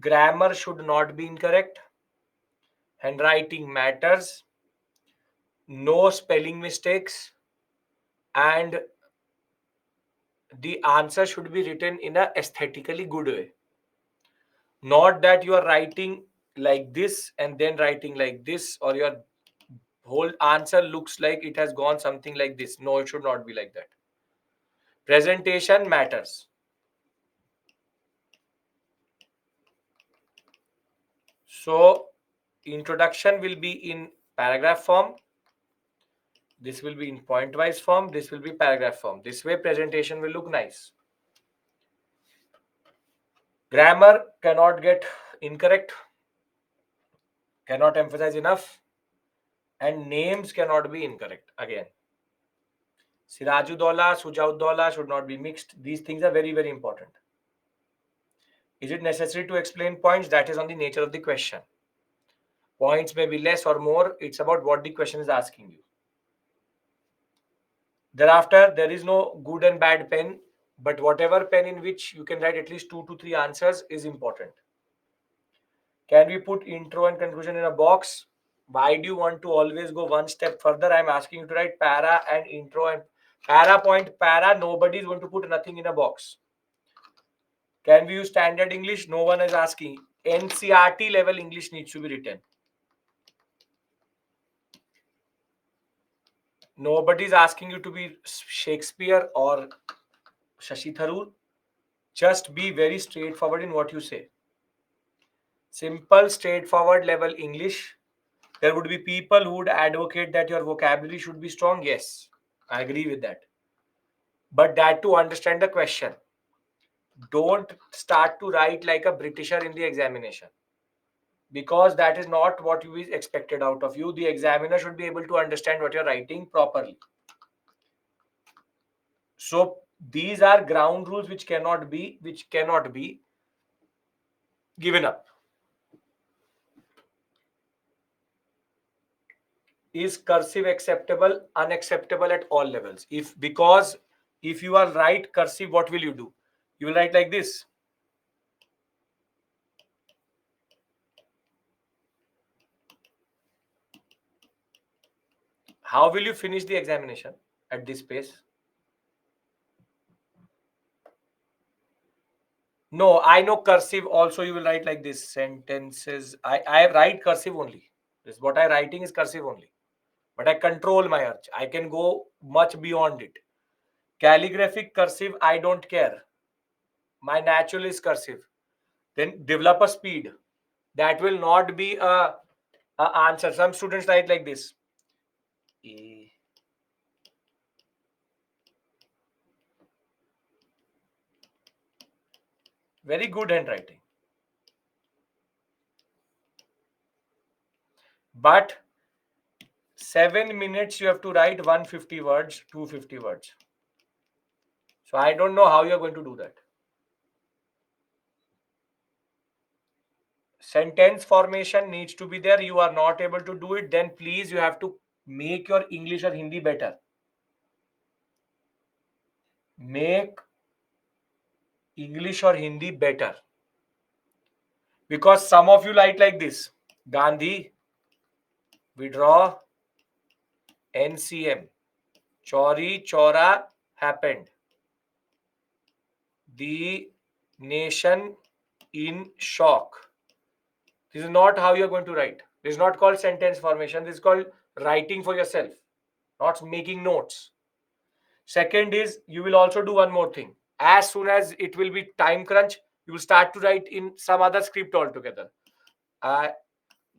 Grammar should not be incorrect. Handwriting matters. No spelling mistakes. And the answer should be written in a aesthetically good way. Not that you are writing like this and then writing like this, or your whole answer looks like it has gone something like this. No, it should not be like that. Presentation matters. So introduction will be in paragraph form. This will be in point-wise form. This will be paragraph form. This way presentation will look nice. Grammar cannot get incorrect. Cannot emphasize enough. And names cannot be incorrect. Again, Sirajuddaulah, Sujauddaulah should not be mixed. These things are very, very important. Is it necessary to explain points? That is on the nature of the question. Points may be less or more. It's about what the question is asking you. Thereafter, there is no good and bad pen, but whatever pen in which you can write at least 2 to 3 answers is important. Can we put intro and conclusion in a box? Why do you want to always go one step further? I'm asking you to write para and intro and para point para. Nobody is going to put nothing in a box. Can we use standard English? No one is asking. NCRT level English needs to be written. Nobody is asking you to be Shakespeare or Shashi Tharoor. Just be very straightforward in what you say. Simple, straightforward level English. There would be people who would advocate that your vocabulary should be strong. Yes, I agree with that. But that to understand the question. Don't start to write like a Britisher in the examination, because that is not what you is expected out of you. The examiner should be able to understand what you're writing properly. So these are ground rules which cannot be given up. Is cursive acceptable? Unacceptable at all levels. Because if you are write cursive, what will you do? You will write like this. How will you finish the examination at this pace? No, I know cursive also you will write like this. Sentences. I write cursive only. This what I writing is cursive only. But I control my urge. I can go much beyond it. Calligraphic cursive, I don't care. My natural is cursive. Then develop a speed. That will not be a answer. Some students write like this. Very good handwriting. But 7 minutes you have to write 150 words, 250 words. So I don't know how you're going to do that. Sentence formation needs to be there. You are not able to do it, then please you have to make your English or Hindi better. Make English or Hindi better. Because some of you write like this. Gandhi, withdraw, NCM, Chauri Chaura happened. The nation in shock. This is not how you're going to write. This is not called sentence formation. This is called writing for yourself, not making notes. Second is, you will also do one more thing. As soon as it will be time crunch, you will start to write in some other script altogether.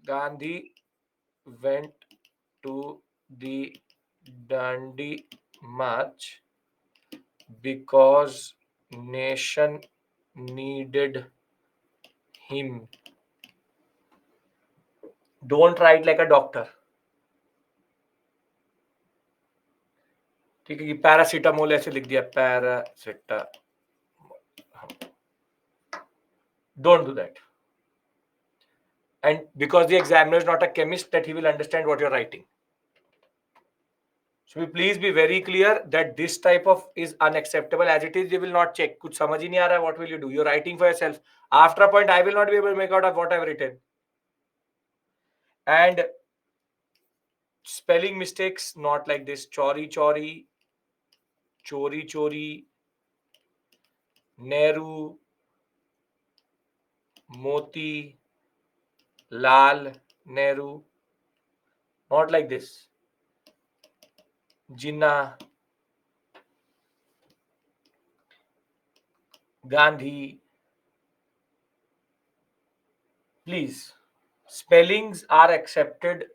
Gandhi went to the Dandi march because nation needed him. Don't write like a doctor. ठीक है कि paracetamol ऐसे लिख दिया पैरासीटा. Don't do that. And because the examiner is not a chemist, that he will understand what you're writing. So please be very clear that this type of is unacceptable as it is. They will not check. कुछ समझ ही नहीं आ रहा है. What will you do? You're writing for yourself. After a point, I will not be able to make out of what I've written. And spelling mistakes, not like this. Chori chori, chori chori, Nehru, Moti, Lal, Nehru. Not like this. Jinnah, Gandhi. Please, spellings are accepted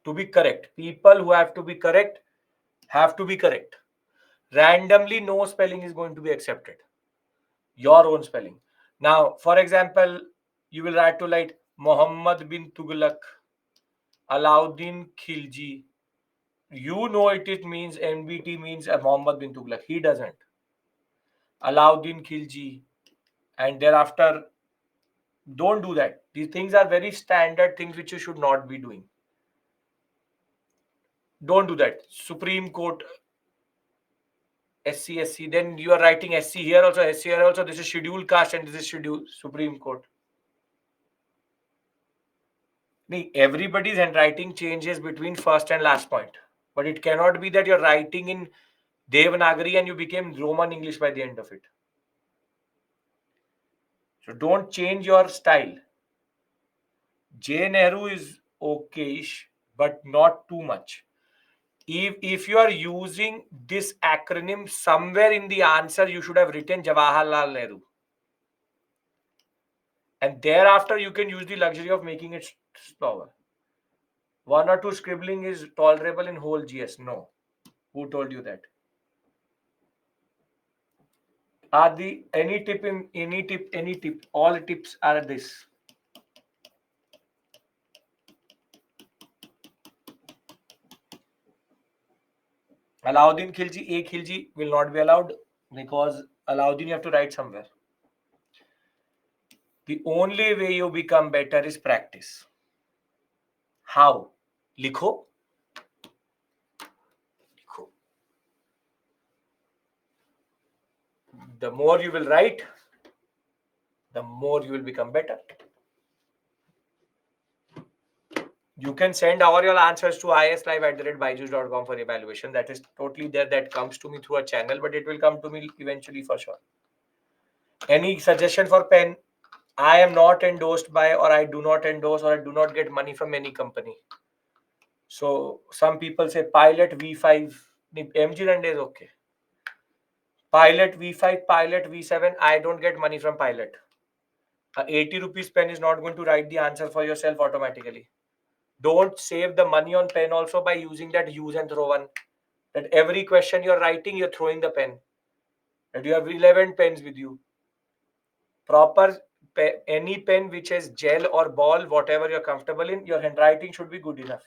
to be correct. People who have to be correct have to be correct. Randomly, no spelling is going to be accepted. Your own spelling. Now, for example, you will write to like Muhammad bin Tughlaq, Alauddin Khilji. You know it means MBT means Muhammad bin Tughlaq. He doesn't. Alauddin Khilji. And thereafter, don't do that. These things are very standard things which you should not be doing. Don't do that. Supreme Court, SC. Then you are writing SC here also, SC here also. This is scheduled caste and this is scheduled Supreme Court. Everybody's handwriting changes between first and last point. But it cannot be that you're writing in Devanagari and you became Roman English by the end of it. So don't change your style. J. Nehru is okayish, but not too much. If you are using this acronym somewhere in the answer, you should have written Jawaharlal Nehru. And thereafter, you can use the luxury of making it slower. One or two scribbling is tolerable in whole GS. No. Who told you that? Any tip, all tips are this. Alauddin Khilji, A Khilji will not be allowed because Alauddin you have to write somewhere. The only way you become better is practice. How? Likho. The more you will write, the more you will become better. You can send all your answers to islive@byju's.com for evaluation. That is totally there. That comes to me through a channel, but it will come to me eventually for sure. Any suggestion for pen? I am not endorsed by, or I do not endorse, or I do not get money from any company. So some people say Pilot V5, MG Rande is okay. Pilot V5, Pilot V7, I don't get money from Pilot. A 80 rupees pen is not going to write the answer for yourself automatically. Don't save the money on pen also by using that use and throw one. That every question you're writing, you're throwing the pen. That you have 11 pens with you. Proper any pen which has gel or ball, whatever you're comfortable in, your handwriting should be good enough.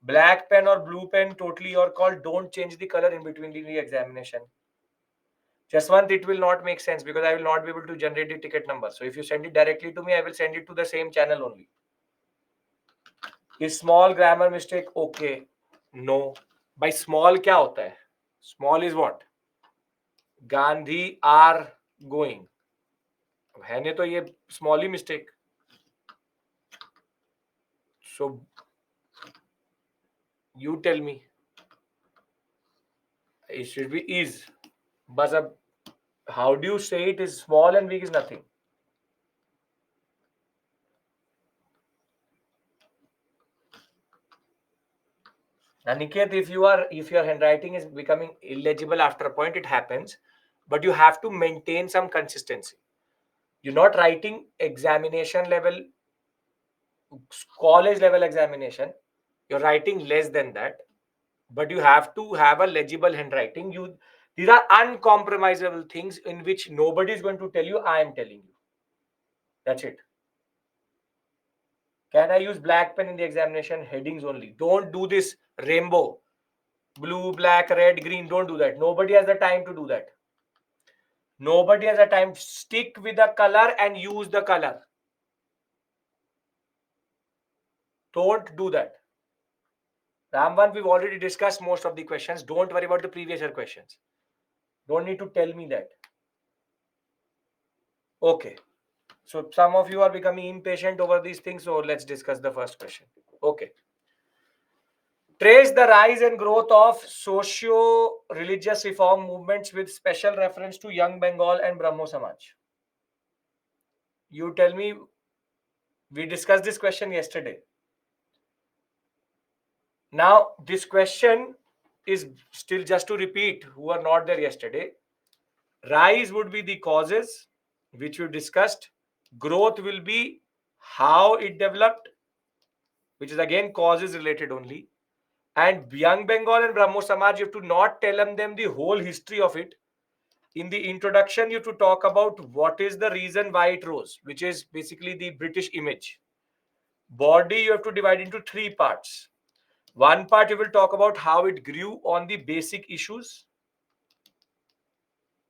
Black pen or blue pen, totally your call. Don't change the color in between the examination. Just one, it will not make sense because I will not be able to generate the ticket number. So if you send it directly to me, I will send it to the same channel only. Is small grammar mistake okay? No. By small क्या होता है? Small is what? Gandhi are going. है नहीं तो ये small he mistake. So you tell me. It should be is. But how do you say it is small and weak is nothing? Aniket, if your handwriting is becoming illegible after a point, it happens, but you have to maintain some consistency. You're not writing examination level, college level examination. You're writing less than that, but you have to have a legible handwriting. These are uncompromisable things in which nobody is going to tell you. I am telling you. That's it. Can I use black pen in the examination? Headings only. Don't do this rainbow. Blue, black, red, green. Don't do that. Nobody has the time to do that. Nobody has the time. Stick with the color and use the color. Don't do that. Ramban, we've already discussed most of the questions. Don't worry about the previous year questions. Don't need to tell me that. Okay. So some of you are becoming impatient over these things. So let's discuss the first question. Okay. Trace the rise and growth of socio-religious reform movements with special reference to Young Bengal and Brahmo Samaj. You tell me, we discussed this question yesterday. Now, this question is still, just to repeat, who are not there yesterday. Rise would be the causes, which we discussed. Growth will be how it developed, which is again causes related only. And Young Bengal and Brahmo Samaj, you have to not tell them the whole history of it. In the introduction, you have to talk about what is the reason why it rose, which is basically the British image. Body, you have to divide into three parts. One part, you will talk about how it grew on the basic issues.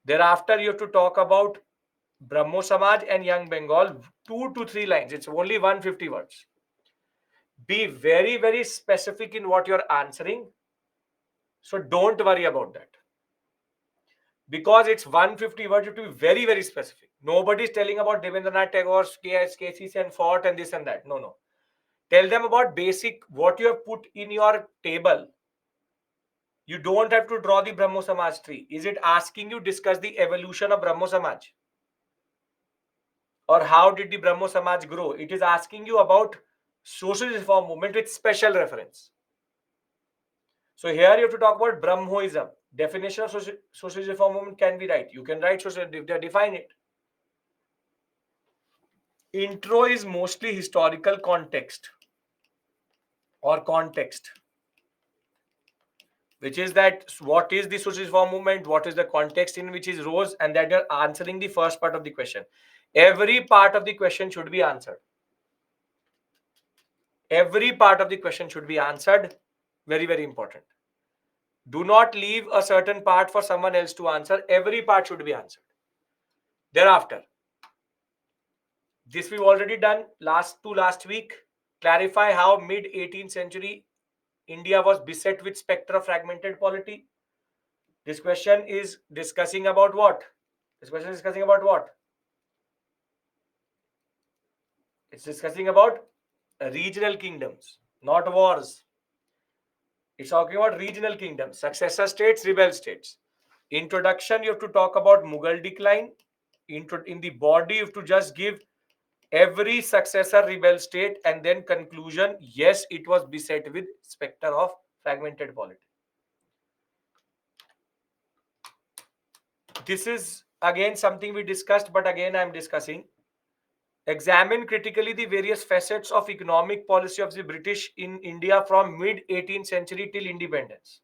Thereafter, you have to talk about Brahmo Samaj and Young Bengal, 2 to 3 lines. It's only 150 words. Be very, very specific in what you're answering. So don't worry about that. Because it's 150 words, you have to be very, very specific. Nobody's telling about Devendranath Tagore's cases and fought and this and that. No, no. Tell them about basic, what you have put in your table. You don't have to draw the Brahmo Samaj tree. Is it asking you discuss the evolution of Brahmo Samaj? Or how did the Brahmo Samaj grow? It is asking you about social reform movement with special reference. So here you have to talk about Brahmoism. Definition of social reform movement can be right. You can write social, define it. Intro is mostly historical context or context, which is that what is the social reform movement, what is the context in which it rose, and that you're answering the first part of the question. Every part of the question should be answered. Every part of the question should be answered. Very, very important. Do not leave a certain part for someone else to answer. Every part should be answered. Thereafter, this we've already done last week. Clarify how mid 18th century India was beset with spectre of fragmented polity. This question is discussing about what? This question is discussing about what? It's discussing about regional kingdoms, not wars. It's talking about regional kingdoms, successor states, rebel states. Introduction, you have to talk about Mughal decline. In the body, you have to just give every successor rebel state, and then conclusion, yes, it was beset with spectre of fragmented polity. This is again something we discussed, but again I'm discussing. Examine critically the various facets of economic policy of the British in India from mid 18th century till independence.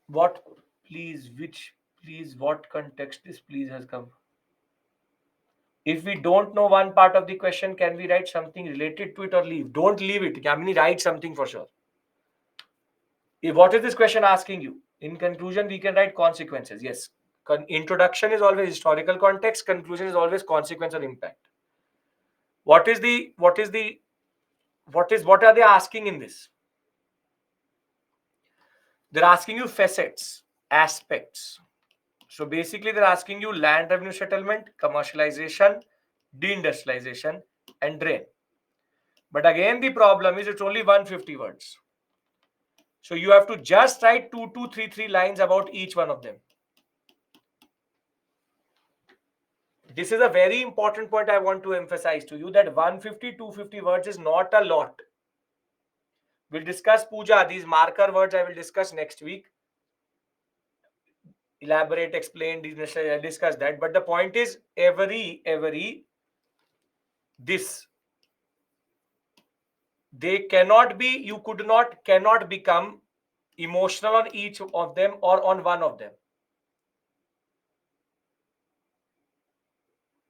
What, please, what context this please has come? If we don't know one part of the question, can we write something related to it or leave? Don't leave it. Kamini, write something for sure. What is this question asking you? In conclusion, we can write consequences. Yes. Introduction is always historical context. Conclusion is always consequence or impact. What are they asking in this? They're asking you facets, aspects. So basically, they're asking you land revenue settlement, commercialization, deindustrialization, and drain. But again, the problem is it's only 150 words. So you have to just write 2, 2, 3, 3 lines about each one of them. This is a very important point I want to emphasize to you, that 150, 250 words is not a lot. We'll discuss puja. These marker words I will discuss next week. Elaborate, explain, discuss that. But the point is, every this, they cannot be, you cannot become emotional on each of them or on one of them.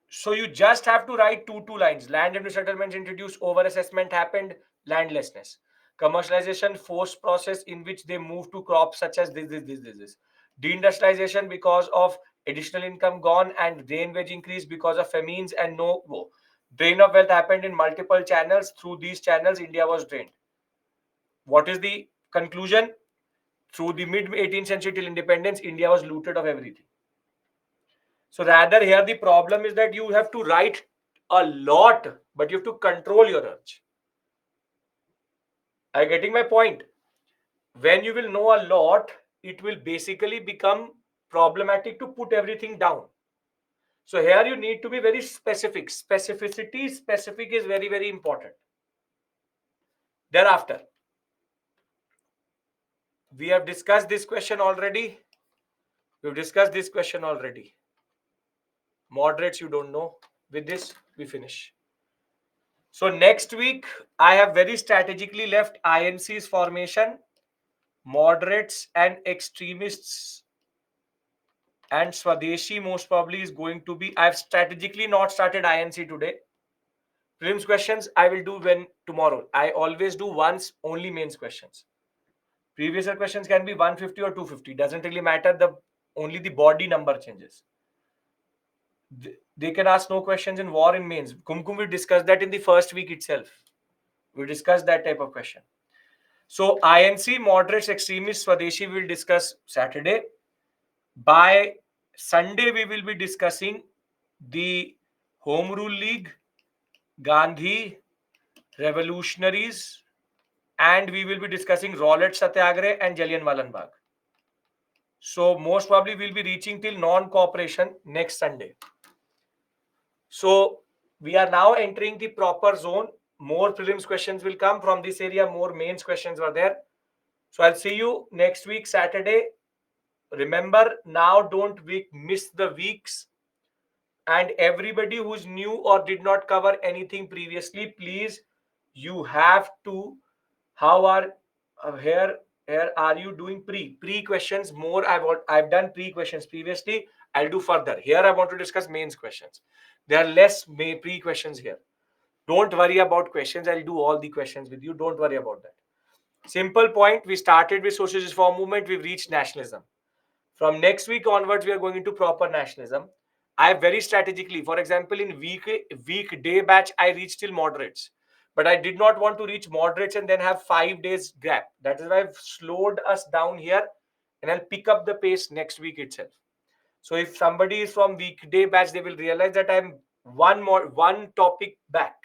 So you just have to write two lines. Land and new settlements introduced, over assessment happened, landlessness. Commercialization, forced process in which they move to crops such as this. Deindustrialization because of additional income gone, and drain wage increase because of famines and no war. Drain of wealth happened in multiple channels. Through these channels, India was drained. What is the conclusion? Through the mid 18th century till independence, India was looted of everything. So rather here the problem is that you have to write a lot, but you have to control your urge. Are you getting my point? When you will know a lot, it will basically become problematic to put everything down. So here you need to be very specific. Specific is very, very important. Thereafter, we have discussed this question already. We've discussed this question already. Moderates, you don't know. With this, we finish. So next week, I have very strategically left INC's formation, moderates and extremists, and Swadeshi most probably is going to be. I've strategically not started INC today. Prelims questions I will do when tomorrow. I always do once only mains questions. Previous year questions can be 150 or 250. Doesn't really matter. Only the body number changes. They can ask no questions in war in mains. Kumkum will discuss that in the first week itself. We discussed that type of question. So INC, moderates, extremists, Swadeshi will discuss Saturday. By Sunday, we will be discussing the Home Rule League, Gandhi, revolutionaries, and we will be discussing Rowlatt Satyagrah and Jallianwala Bagh. So most probably we'll be reaching till non-cooperation next Sunday. So we are now entering the proper zone. More prelims questions will come from this area. More mains questions were there. So I'll see you next week, Saturday. Remember, now don't miss the weeks. And everybody who's new or did not cover anything previously, please, you have to. How are here? Here are you doing pre questions more? I've done pre questions previously. I'll do further. Here I want to discuss mains questions. There are less pre questions here. Don't worry about questions. I'll do all the questions with you. Don't worry about that. Simple point. We started with socialist reform movement. We've reached nationalism. From next week onwards, we are going into proper nationalism. I very strategically, for example, in weekday batch, I reached till moderates. But I did not want to reach moderates and then have 5 days gap. That is why I've slowed us down here, and I'll pick up the pace next week itself. So if somebody is from weekday batch, they will realize that I'm one topic back,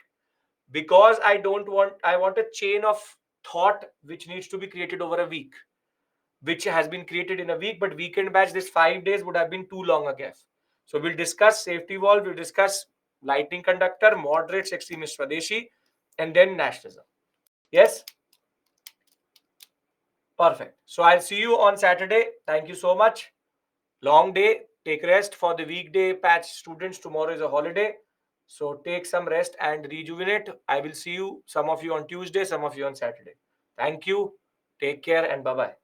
because I want a chain of thought which needs to be created over a week, which has been created in a week, but weekend batch, this 5 days would have been too long a gap. So we'll discuss safety valve, we'll discuss lightning conductor, moderates, extremist, Swadeshi, and then nationalism. Yes? Perfect. So I'll see you on Saturday. Thank you so much. Long day. Take rest for the weekday patch students. Tomorrow is a holiday. So take some rest and rejuvenate. I will see you, some of you on Tuesday, some of you on Saturday. Thank you. Take care and bye-bye.